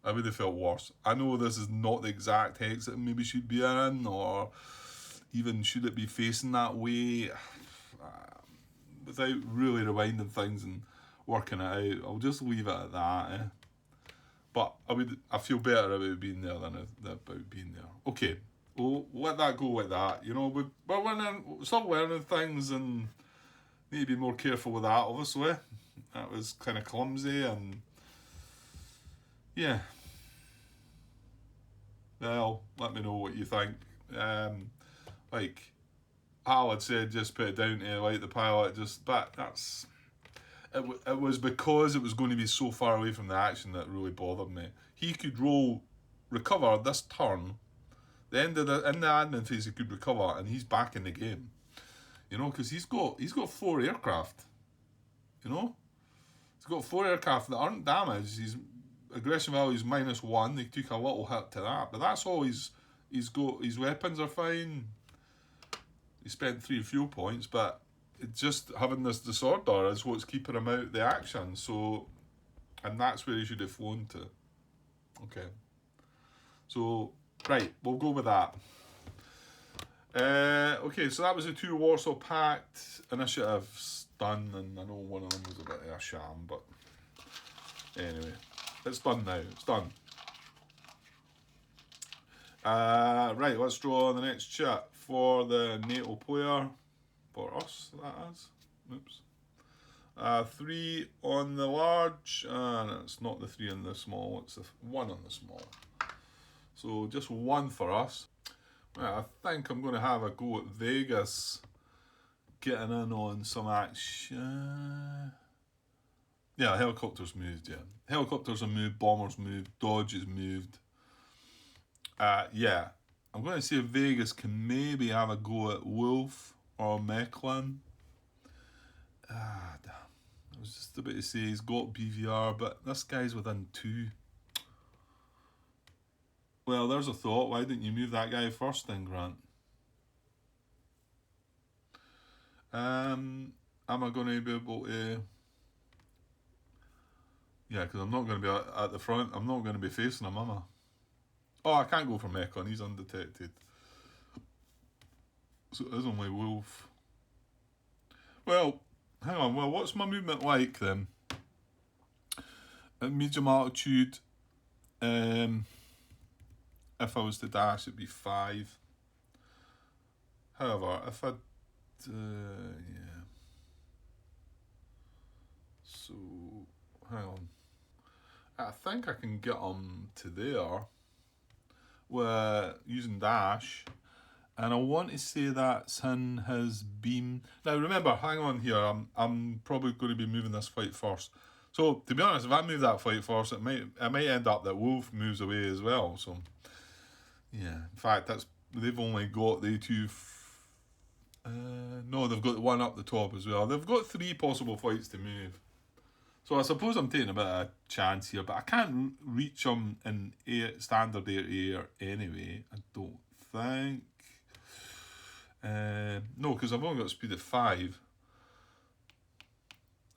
I would have felt worse. I know this is not the exact hex that it maybe should be in, or even should it be facing that way. Without really rewinding things and working it out, I'll just leave it at that. But I feel better about being there than about being there. Okay, we'll let that go with that. You know, we're learning, still learning things, and need to be more careful with that. Obviously, that was kind of clumsy, and yeah. Well, let me know what you think. Like Hal had said, just put it down to like the pilot. But that's it was because it was going to be so far away from the action that really bothered me. He could recover this turn. The end of in the admin phase, he could recover, and he's back in the game. You know, because he's got 4 aircraft. You know, he's got 4 aircraft that aren't damaged. His aggression value is -1. They took a little hit to that, but that's all he's got. His weapons are fine. He spent 3 fuel points, but it's just having this disorder is what's keeping him out the action. So, and that's where he should have flown to. Okay. So, right, we'll go with that. Okay, so that was the 2 Warsaw Pact initiatives done, and I know one of them was a bit of a sham, but anyway, it's done now. It's done. Right, let's draw the next chat for the NATO player. For us, that is. Oops. 3 on the large, and it's not the 3 on the small, it's the 1 on the small. So just 1 for us. Well, I think I'm going to have a go at Vegas getting in on some action. Yeah, helicopters moved, yeah. Helicopters are moved, bombers moved, Dodge is moved. Yeah, I'm going to see if Vegas can maybe have a go at Wolf or Mechlin. Damn. I was just about to say he's got BVR, but this guy's within 2. Well, there's a thought. Why didn't you move that guy first then, Grant? Am I going to be able to... Yeah, because I'm not going to be at the front. I'm not going to be facing him, am I? Oh, I can't go for Mechlin. He's undetected. So it is only Wolf. Well, hang on. Well, what's my movement like then? At medium altitude, if I was to dash, it'd be 5. However, if I'd... yeah. So, hang on. I think I can get him to there with using dash. And I want to say that's in his beam. Now remember, hang on here, I'm probably going to be moving this flight first. So to be honest, if I move that flight first, it might end up that Wolf moves away as well. So yeah, in fact, they've only got the 2. No, they've got the 1 up the top as well. They've got 3 possible flights to move. So I suppose I'm taking a bit of a chance here, but I can't reach them in standard air anyway. I don't think. No, because I've only got speed at 5.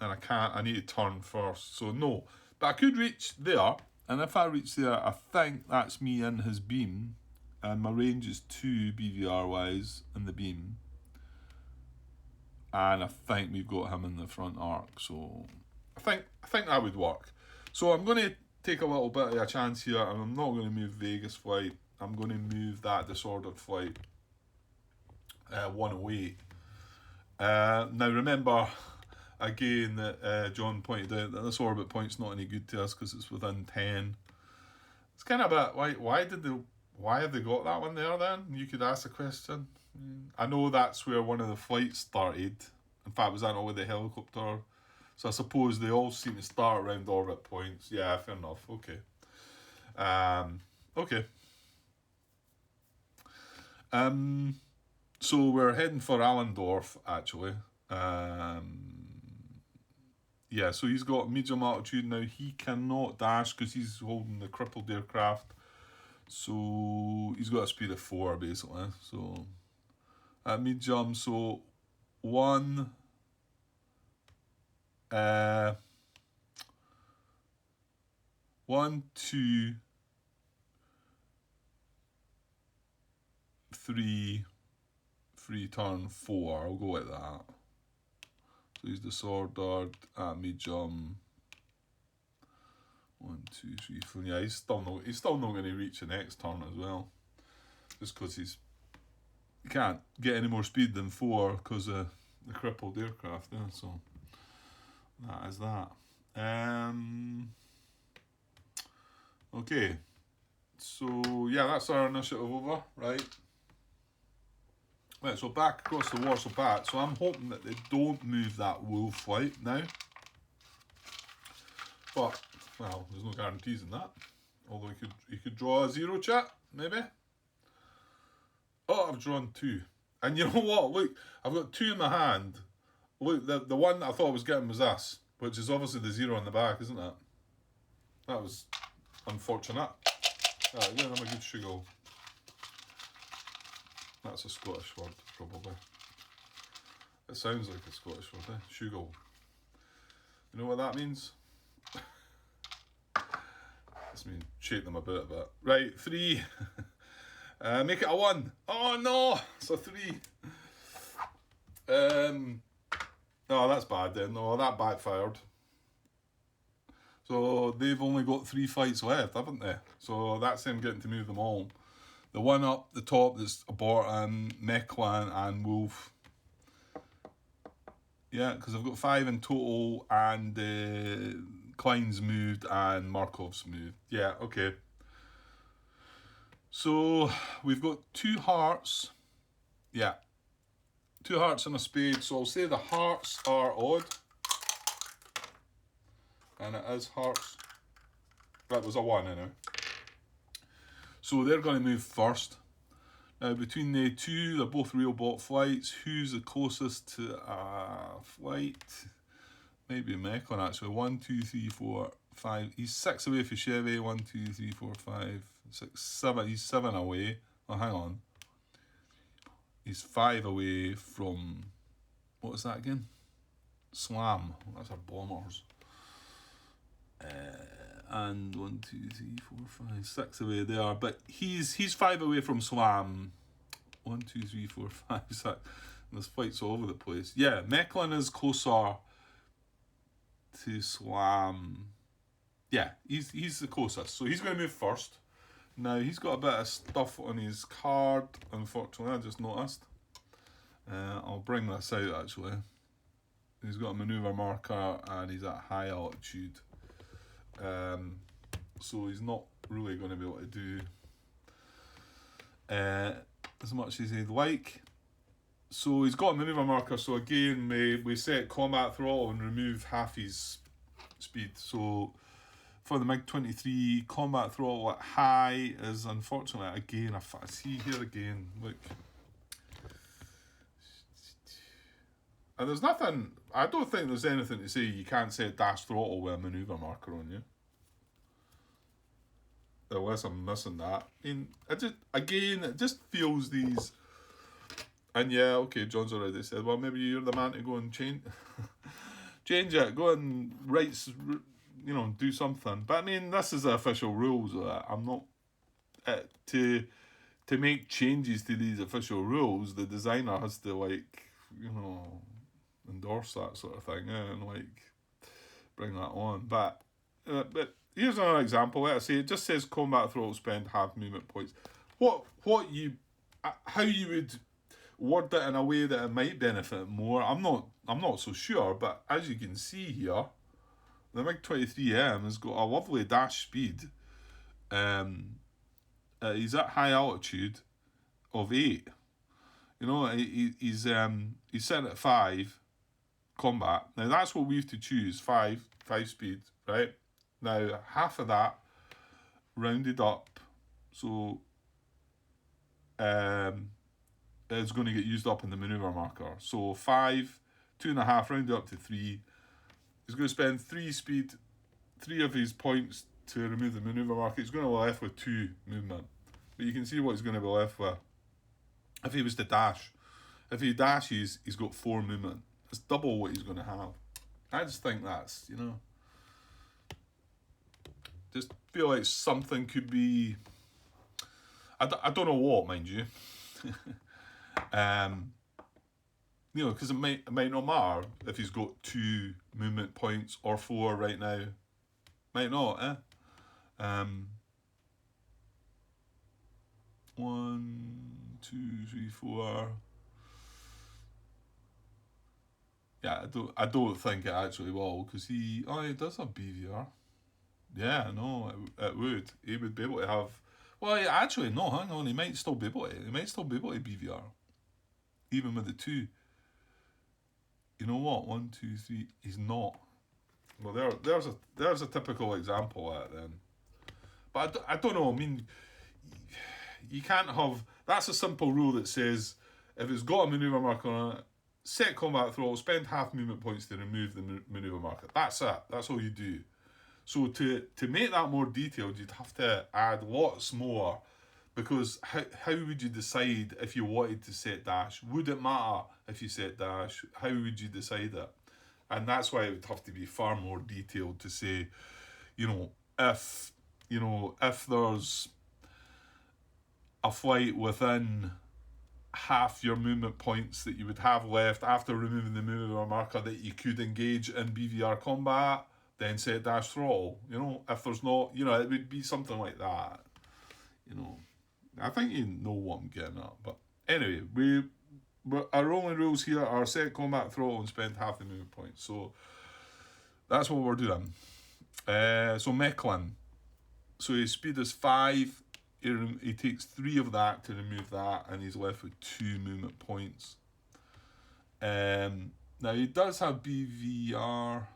And I need to turn first. So no. But I could reach there. And if I reach there, I think that's me in his beam. And my range is 2 BVR wise in the beam. And I think we've got him in the front arc. So I think that would work. So I'm going to take a little bit of a chance here. And I'm not going to move Vegas flight. I'm going to move that disordered flight 1 away. Now remember, again, that John pointed out that this orbit point's not any good to us because it's within 10. It's kind of a bit, why have they got that one there then? You could ask the question. I know that's where one of the flights started. In fact, was that not with the helicopter? So I suppose they all seem to start around orbit points. Yeah, fair enough. Okay. Okay. So we're heading for Allendorf, actually. Yeah, so he's got medium altitude now. He cannot dash because he's holding the crippled aircraft. So he's got a speed of 4, basically. So at medium, so 1... 1, 2, 3, free turn 4. I'll go like that. So he's disordered at medium. 1, 2, 3, 4. Yeah, he's still not going to reach the next turn as well, just because he can't get any more speed than 4 because of the crippled aircraft. Yeah, so that is that. Okay, so yeah, that's our initiative over, right? Right, so back across the Warsaw Pat. So I'm hoping that they don't move that wolf flight now. But, well, there's no guarantees in that. Although you could draw a 0, chat, maybe. Oh, I've drawn 2. And you know what? Look, I've got 2 in my hand. Look, the one that I thought I was getting was this, which is obviously the 0 on the back, isn't it? That was unfortunate. Right, yeah, I'm a good sugar. That's a Scottish word, probably. It sounds like a Scottish word, eh? Sugar. You know what that means? This means shake them about a bit. Right, 3. Make it a 1. Oh no, it's a 3. Oh, that's bad then. No, that backfired. So they've only got 3 fights left, haven't they? So that's them getting to move them all. The one up the top that's Abortan, Meklan and Wolf. Yeah, because I've got 5 in total, and Klein's moved and Markov's moved. Yeah, okay. So we've got 2 hearts. Yeah. 2 hearts and a spade. So I'll say the hearts are odd. And it is hearts. That was a 1, I know. So they're going to move first. Now between the 2, they're both real bot flights. Who's the closest to a flight? Maybe Mekon actually. 1, 2, 3, 4, 5. He's 6 away for Chevy. 1, 2, 3, 4, 5, 6, 7. He's 7 away. Oh, hang on. He's 5 away from, what was that again? Slam. That's our bombers. And 1, 2, 3, 4, 5, 6 away there. But he's 5 away from Slam. 1, 2, 3, 4, 5, 6. And there's fights all over the place. Yeah, Meklan is closer to Slam. Yeah, he's the closest. So he's going to move first. Now, he's got a bit of stuff on his card, unfortunately, I just noticed. I'll bring this out, actually. He's got a manoeuvre marker, and he's at high altitude. So he's not really going to be able to do as much as he'd like. So he's got a manoeuvre marker, so again, we set combat throttle and remove half his speed. So for the MiG-23, combat throttle at high is unfortunately, again, I see here again, look. And there's nothing, I don't think there's anything to say you can't set dash throttle with a manoeuvre marker on you. Unless I'm missing that. I mean, it just feels these. And yeah, okay, John's already said, well, maybe you're the man to go and change it, go and write, do something. But I mean, this is the official rules. I'm not to make changes to these official rules. The designer has to endorse that sort of thing and bring that on. But here's another example. Let us say it just says combat throttle spend half movement points. How you would word it in a way that it might benefit more, I'm not so sure, but as you can see here, the MiG-23M has got a lovely dash speed. He's at high altitude of 8. He's set at 5 combat. Now that's what we have to choose, 5 speed, right? Now half of that rounded up, so is going to get used up in the manoeuvre marker. So 5, 2.5 rounded up to 3. He's going to spend 3 speed, 3 of his points to remove the manoeuvre marker. He's going to be left with 2 movement. But you can see what he's going to be left with. If he was to dash, if he dashes, he's got 4 movement. It's double what he's going to have. I just think that's, just feel like something could be... I don't know what, mind you. Because it might not matter if he's got 2 movement points or 4 right now. Might not, eh? 1, 2, 3, 4. Yeah, I don't think it actually will, because he does have BVR. Yeah, no, it would. He would be able to have... Well, actually, no, hang on. He might still be able to. He might still be able to BVR, even with the 2. You know what? 1, 2, 3. He's not. Well, there's a typical example of it then. But I don't know. I mean, you can't have... That's a simple rule that says if it's got a manoeuvre marker on it, set combat throttle, spend half movement points to remove the manoeuvre marker. That's it. That's all you do. So to make that more detailed, you'd have to add lots more, because how would you decide if you wanted to set dash? Would it matter if you set dash? How would you decide it? And that's why it would have to be far more detailed to say, if there's a flight within half your movement points that you would have left after removing the manoeuvre marker that you could engage in BVR combat, then set dash throttle. If there's not, it would be something like that. I think you know what I'm getting at. But anyway, our only rules here are set combat throttle and spend half the movement points. So that's what we're doing. So Mechlin. So his speed is 5. He takes 3 of that to remove that, and he's left with 2 movement points. Now he does have BVR.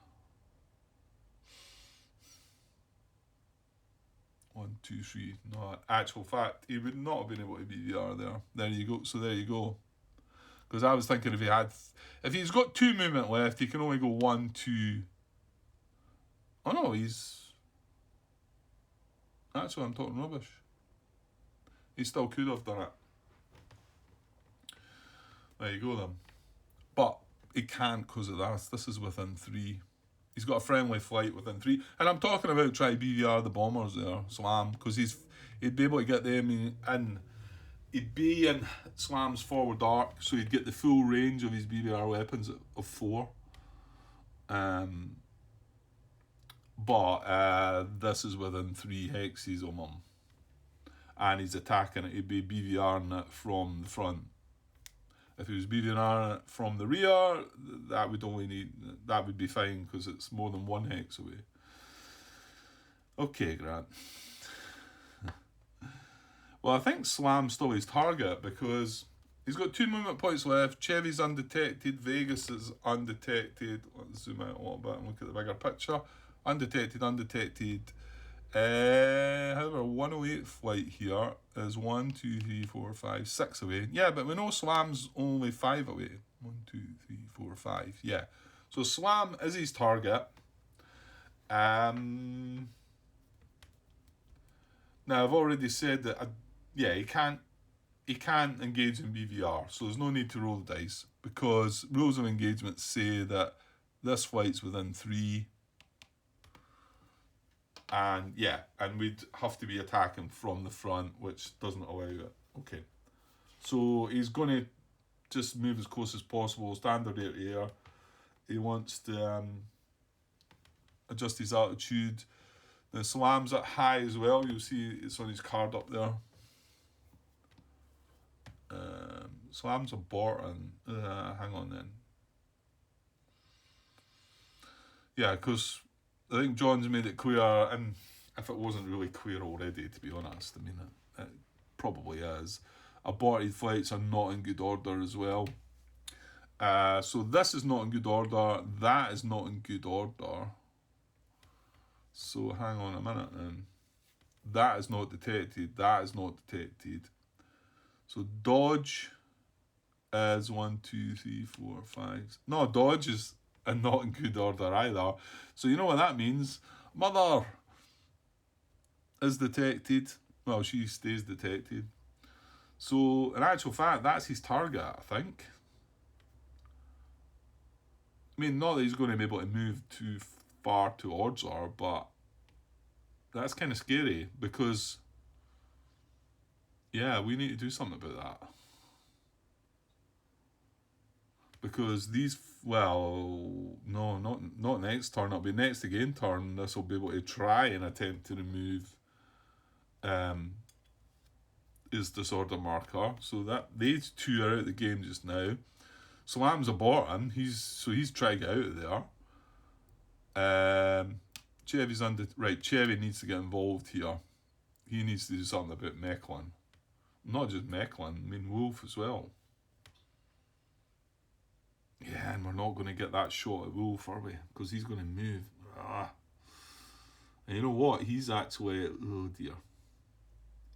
1, 2, 3. No, actual fact, he would not have been able to BVR there. There you go. So there you go. Because I was thinking if he's got 2 movement left, he can only go 1, 2. Oh no, actually, I'm talking rubbish. He still could have done it. There you go then. But he can't, because of that. This is within 3. He's got a friendly flight within 3. And I'm talking about trying to BVR the bombers there, Slam, because he'd be able to get them in. He'd be in Slam's forward arc, so he'd get the full range of his BVR weapons of 4. But this is within 3 hexes of him. And he's attacking it. He'd be BVRing it from the front. If he was BVRing it from the rear, that would be fine, because it's more than 1 hex away. Okay, Grant. Well, I think Slam's still his target, because he's got 2 movement points left. Chevy's undetected. Vegas is undetected. Let's zoom out a little bit and look at the bigger picture. Undetected. However, 108 flight here is 1, 2, 3, 4, 5, 6 away. Yeah, but we know Slam's only 5 away. 1, 2, 3, 4, 5. Yeah. So Slam is his target. Now I've already said that. He can't engage in BVR, so there's no need to roll the dice, because rules of engagement say that this flight's within 3. And we'd have to be attacking from the front, which doesn't allow it. Okay. So he's going to just move as close as possible, standard air to air. He wants to adjust his altitude. The Slam's at high as well. You'll see it's on his card up there. Slam's aborting. Hang on then. Yeah, because I think John's made it clear, and if it wasn't really clear already, to be honest, I mean, it probably is. Aborted flights are not in good order as well. So this is not in good order. That is not in good order. So hang on a minute then. That is not detected. That is not detected. So dodge is 1, 2, 3, 4, 5. No, dodge is not in good order either. So you know what that means? Mother is detected. Well, she stays detected. So in actual fact, that's his target, I think. I mean, not that he's going to be able to move too far towards her, but that's kind of scary because, yeah, we need to do something about that. Because these, well, no, not next turn. It'll be next again turn. This will be able to try and attempt to remove um, his disorder marker. So that these two are out of the game just now. Slam's aborting. He's trying to get out of there. Chevy's under right. Chevy needs to get involved here. He needs to do something about Mechlin. Not just Mechlin. I mean Wolf as well. Yeah, and we're not going to get that shot at Wolf, are we? Because he's going to move. And you know what? He's actually, oh dear.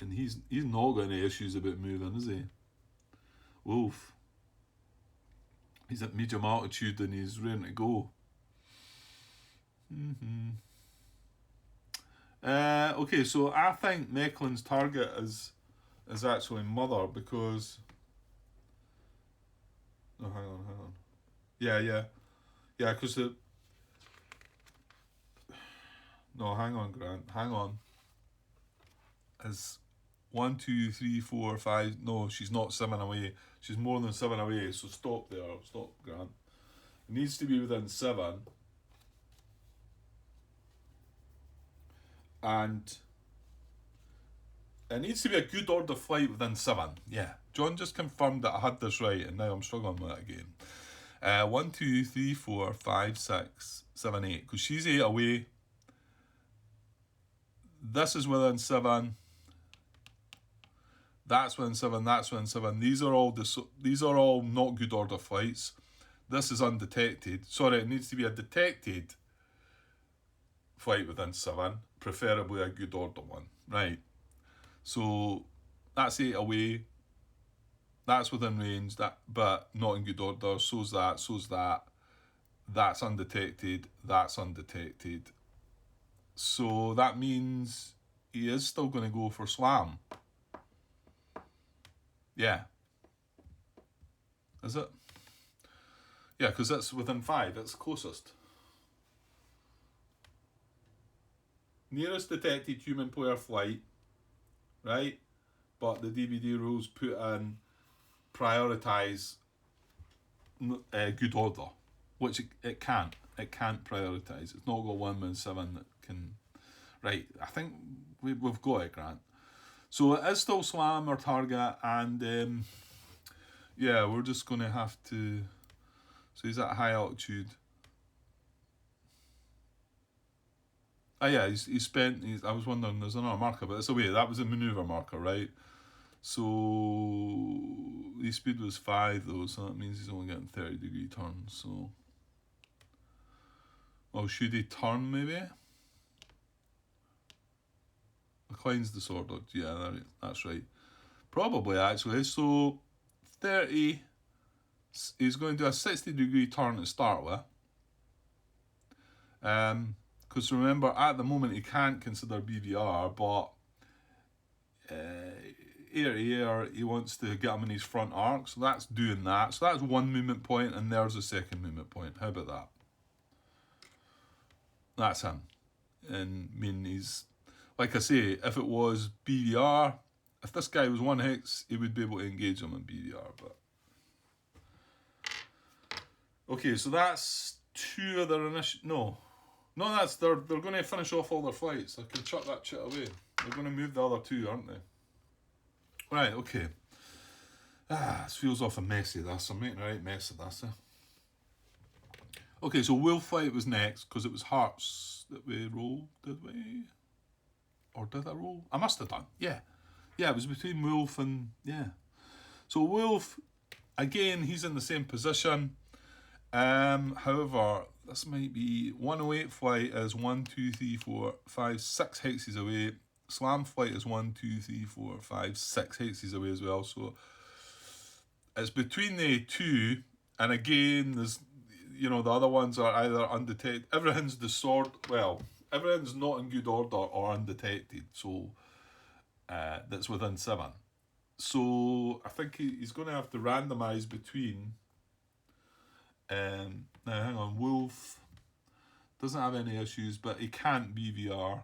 And he's not got any issues about moving, is he? Wolf. He's at medium altitude and he's ready to go. Okay, so I think Mechlin's target is actually Mother because... Oh, hang on. Yeah, because the... No, hang on, Grant. Hang on. Is 1, 2, 3, 4, 5... No, she's not 7 away. She's more than 7 away, so stop there. Stop, Grant. It needs to be within 7. And it needs to be a good order flight within 7. Yeah. John just confirmed that I had this right, and now I'm struggling with it again. 1, 2, 3, 4, 5, 6, 7, 8. Because she's 8 away. This is within 7. That's within 7. That's within 7. These are all not good order flights. This is undetected. Sorry, it needs to be a detected flight within 7, preferably a good order one. Right. So that's 8 away. That's within range, but not in good order. So's that. That's undetected. That's undetected. So that means he is still going to go for Slam. Yeah. Is it? Yeah, because that's within 5. It's closest. Nearest detected human player flight, right? But the DBD rules put in prioritise good order, which it can't. It can't prioritise. It's not got 117 that can. Right, I think we've got it, Grant. So it is still Slam or target, and yeah, we're just going to have to. So he's at high altitude. Yeah, he's spent. I was wondering, there's another marker, but it's away. That was a manoeuvre marker, right? So his speed was 5 though, so that means he's only getting 30-degree turns. So, well, should he turn maybe? Kleins disordered. Yeah, that's right. Probably actually. So 30. He's going to do a 60-degree turn to start with. Because remember, at the moment he can't consider BVR, but air to air, he wants to get him in his front arc, so that's doing that. So that's one movement point, and there's a second movement point. How about that? That's him. And I mean, he's, like I say, if it was BVR, if this guy was 1 hex, he would be able to engage him in BVR, but... Okay, so that's 2 of their initial... No, that's they're going to finish off all their flights. I can chuck that shit away. They're going to move the other 2, aren't they? Right, okay. This feels awful messy, this. I'm making a right mess of this. Okay, so Wolf flight was next, because it was Hearts that we rolled, did we? Or did I roll? I must have done, yeah. Yeah, it was between Wolf and... Yeah. So Wolf, again, he's in the same position. However, this might be 108 flight is 1, 2, 3, 4, 5, 6 hexes away. Slam flight is 1, 2, 3, 4, 5, 6 hexes away as well. So it's between the 2, and again, there's, the other ones are either undetected. Everything's everything's not in good order or undetected. So that's within 7. So I think he's going to have to randomise between. Now hang on, Wolf doesn't have any issues, but he can't BVR.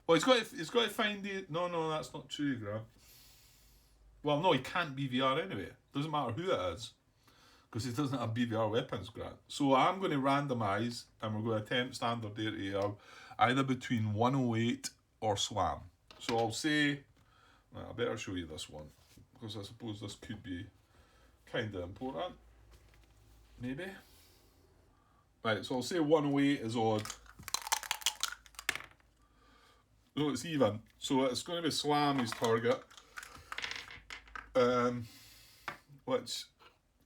Well, he's got to find the... No, that's not true, Grant. Well, no, he can't BVR anyway. Doesn't matter who it is, because he doesn't have BVR weapons, Grant. So I'm going to randomise, and we're going to attempt standard air to air, either between 108 or SWAM. So I'll say... Well, I better show you this one, because I suppose this could be kind of important. Maybe. Right, so I'll say 108 is odd. No, it's even. So it's going to be SWAM his target. Which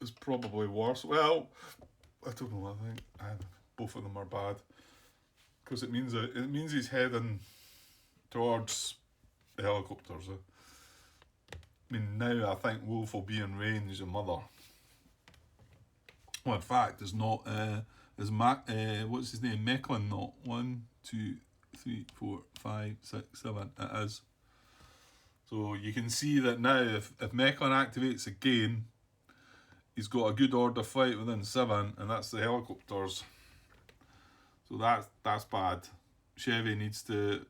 is probably worse. Well, I don't know, I think both of them are bad. Because it means he's heading towards the helicopters. I mean, now I think Wolf will be in range of Mother. Well, in fact, there's not... what's his name? Mechlin not? 1, 2, 3, 4, 5, 6, 7. It is. So you can see that now if Mechlin activates again, he's got a good order flight within 7, and that's the helicopters. So that's bad. Chevy needs to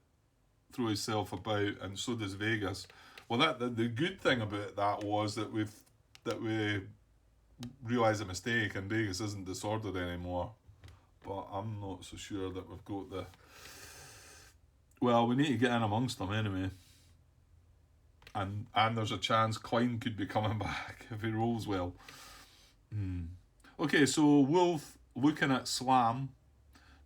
throw himself about, and so does Vegas. Well, the good thing about that was that we realised a mistake, and Vegas isn't disordered anymore. But I'm not so sure that we've got the... Well, we need to get in amongst them anyway. And there's a chance Klein could be coming back if he rolls well. Okay, so Wolf looking at SLAM.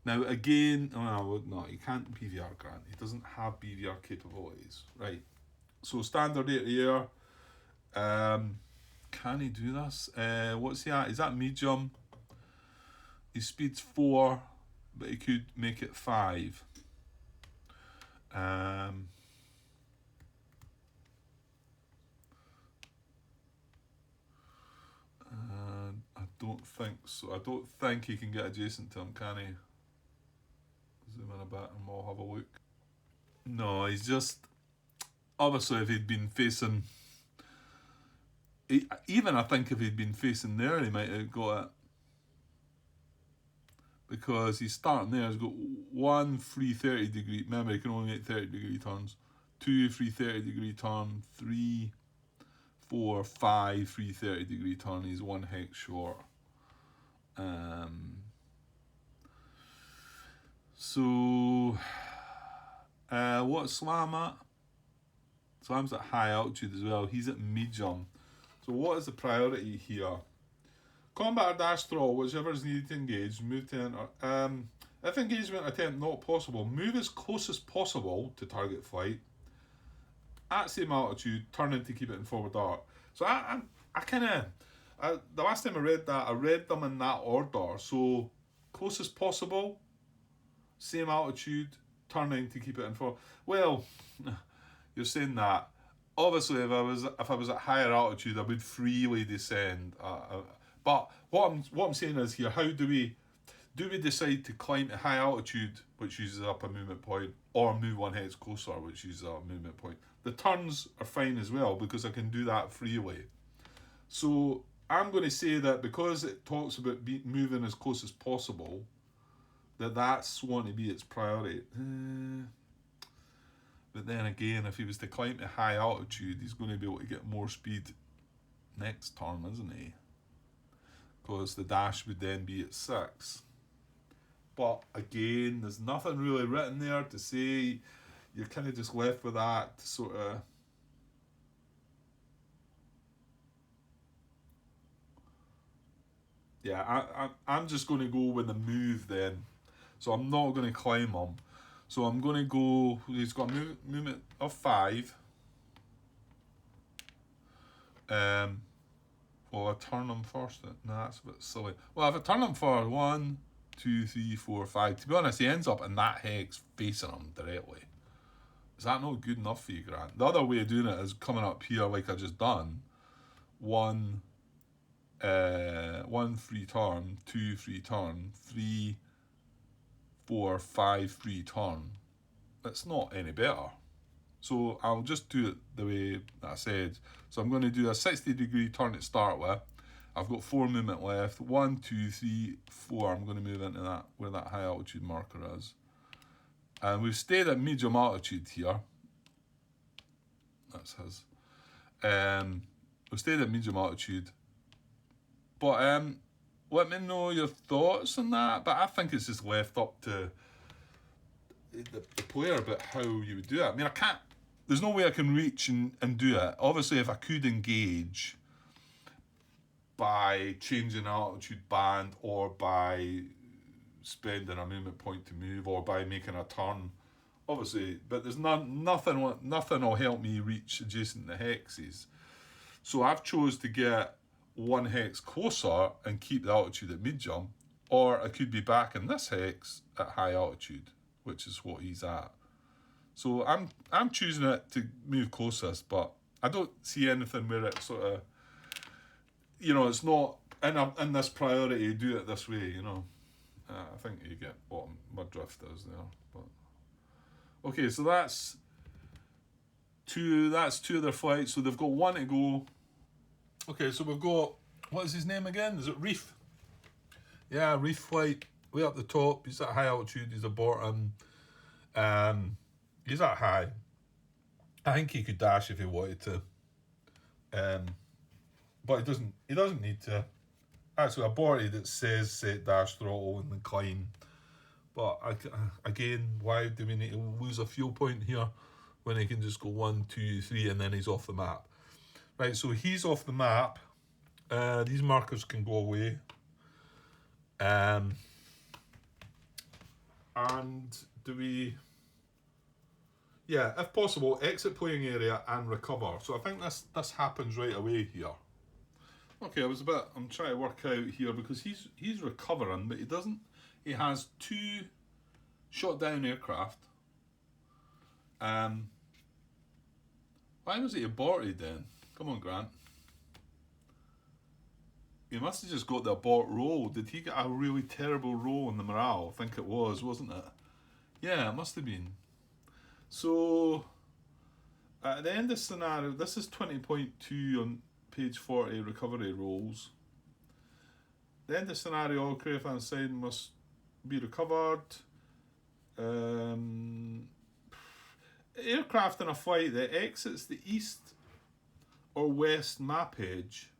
Now again, no, he can't BVR, Grant. He doesn't have BVR capabilities. Right. So standard air to air. Can he do this? What's he at? He's at medium. His speed's 4, but he could make it 5. I don't think so. I don't think he can get adjacent to him, can he? Zoom in a bit and we'll have a look. No, he's just... Obviously, if he'd been facing... Even I think if he'd been facing there, he might have got it. Because he's starting there, he's got 1 free 30 degree... Remember, he can only make 30 degree turns. 2 free 30 degree turn. 3, 4, 5 free 30 degree turn. He's 1 hex short. So... what's Slam at? Slam's at high altitude as well. He's at medium. So what is the priority here? Combat or dash throttle, whichever is needed to engage. Move to enter. If engagement attempt not possible, move as close as possible to target flight. At same altitude, turn in to keep it in forward arc. So I kind of... the last time I read that, I read them in that order. So close as possible, same altitude, turning to keep it in forward. Well, you're saying that. Obviously, if I was at higher altitude, I would freely descend. But what I'm saying is here, how do we decide to climb to high altitude, which uses up a movement point, or move 1 hex closer, which uses up a movement point? The turns are fine as well because I can do that freely. So I'm going to say that because it talks about moving as close as possible, that's going to be its priority. But then again, if he was to climb to high altitude, he's going to be able to get more speed next turn, isn't he? Because the dash would then be at 6. But again, there's nothing really written there to say. You're kind of just left with that to sort of... Yeah, I'm just going to go with the move then. So I'm not going to climb him. So I'm going to go... He's got a movement of 5. Well, I turn him first. No, that's a bit silly. Well, if I turn him for 1, 2, 3, 4, 5, to be honest, he ends up in that hex facing him directly. Is that not good enough for you, Grant? The other way of doing it is coming up here like I just done. 1 free turn, 2 free turn, 3, 4, 5 free turn. It's not any better. So I'll just do it the way that I said. So I'm going to do a 60 degree turn to start with. I've got 4 movement left. 1, 2, 3, 4. I'm going to move into that where that high altitude marker is. And we've stayed at medium altitude here. That's his. We've stayed at medium altitude. But let me know your thoughts on that. But I think it's just left up to the player about how you would do it. I mean, I can't, there's no way I can reach and do it. Obviously, if I could engage by changing altitude band or by spending a movement point to move or by making a turn, obviously, but there's nothing will help me reach adjacent to hexes. So I've chose to get one hex closer and keep the altitude at medium, or I could be back in this hex at high altitude, which is what he's at. So I'm choosing it to move closest, but I don't see anything where it sort of, you know, it's not in this priority to do it this way, you know. I think you get what my drift is there. But okay, so that's two of their flights. So they've got one to go. Okay, so we've got, what is his name again? Is it Reef? Yeah, Reef flight, way up the top. He's at high altitude, he's at bottom. He's at high. I think he could dash if he wanted to. But he doesn't need to. Actually, aborted it says set dash throttle and incline. But again, why do we need to lose a fuel point here when he can just go 1, 2, 3 and then he's off the map? Right, so he's off the map. These markers can go away. And do we... Yeah, if possible, exit playing area and recover. So I think this happens right away here. Okay, I'm trying to work out here because he's recovering, but he has 2 shot down aircraft. Why was he aborted then? Come on, Grant. He must have just got the abort roll. Did he get a really terrible roll in the morale? I think it was, wasn't it? Yeah, it must have been. So, at the end of the scenario, this is 20.2 on page 40, recovery rolls. The end of the scenario, all aircraft inside must be recovered. Aircraft in a flight that exits the east or west map edge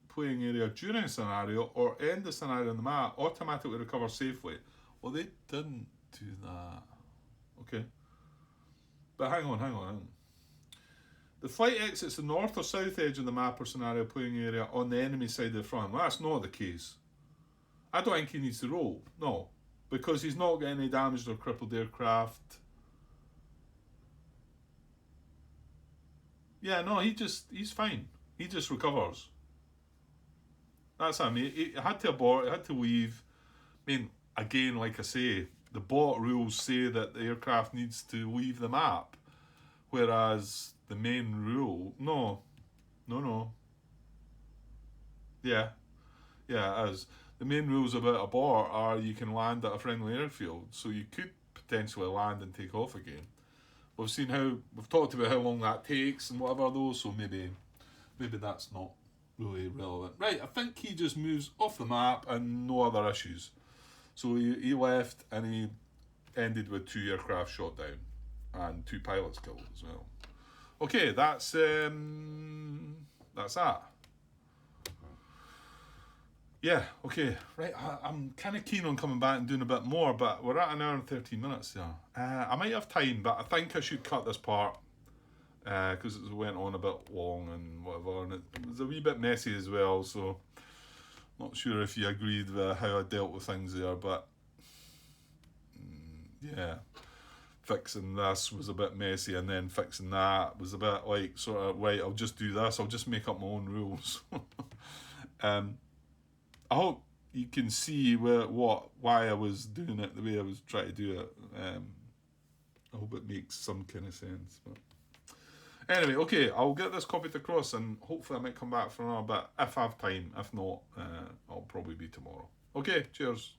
playing area during a scenario or end the scenario on the map automatically recover safely. Well, they didn't do that. Okay. But hang on. The flight exits the north or south edge of the map or scenario playing area on the enemy side of the front. Well, that's not the case. I don't think he needs to roll. No. Because he's not got any damaged or crippled aircraft. Yeah, no, he's fine. He just recovers. That's him. He had to abort, he had to leave. I mean, again, like I say, the bot rules say that the aircraft needs to leave the map. Whereas the main rule, no. Yeah, it is. The main rules about abort are you can land at a friendly airfield, so you could potentially land and take off again. We've talked about how long that takes and whatever though, so maybe that's not really relevant. Right, I think he just moves off the map and no other issues. So he left and he ended with 2 aircraft shot down and 2 pilots killed as well. Okay, that's that. Yeah, okay, right, I'm kind of keen on coming back and doing a bit more, but we're at 1 hour and 13 minutes there. I might have time, but I think I should cut this part because it went on a bit long and whatever, and it was a wee bit messy as well, so not sure if you agreed with how I dealt with things there, but yeah, fixing this was a bit messy, and then fixing that was a bit like sort of, right, I'll just do this, I'll just make up my own rules. I hope you can see why I was doing it the way I was trying to do it. I hope it makes some kind of sense. But anyway, okay, I'll get this copied across and hopefully I might come back for another bit if I have time. If not, I'll probably be tomorrow. Okay, cheers.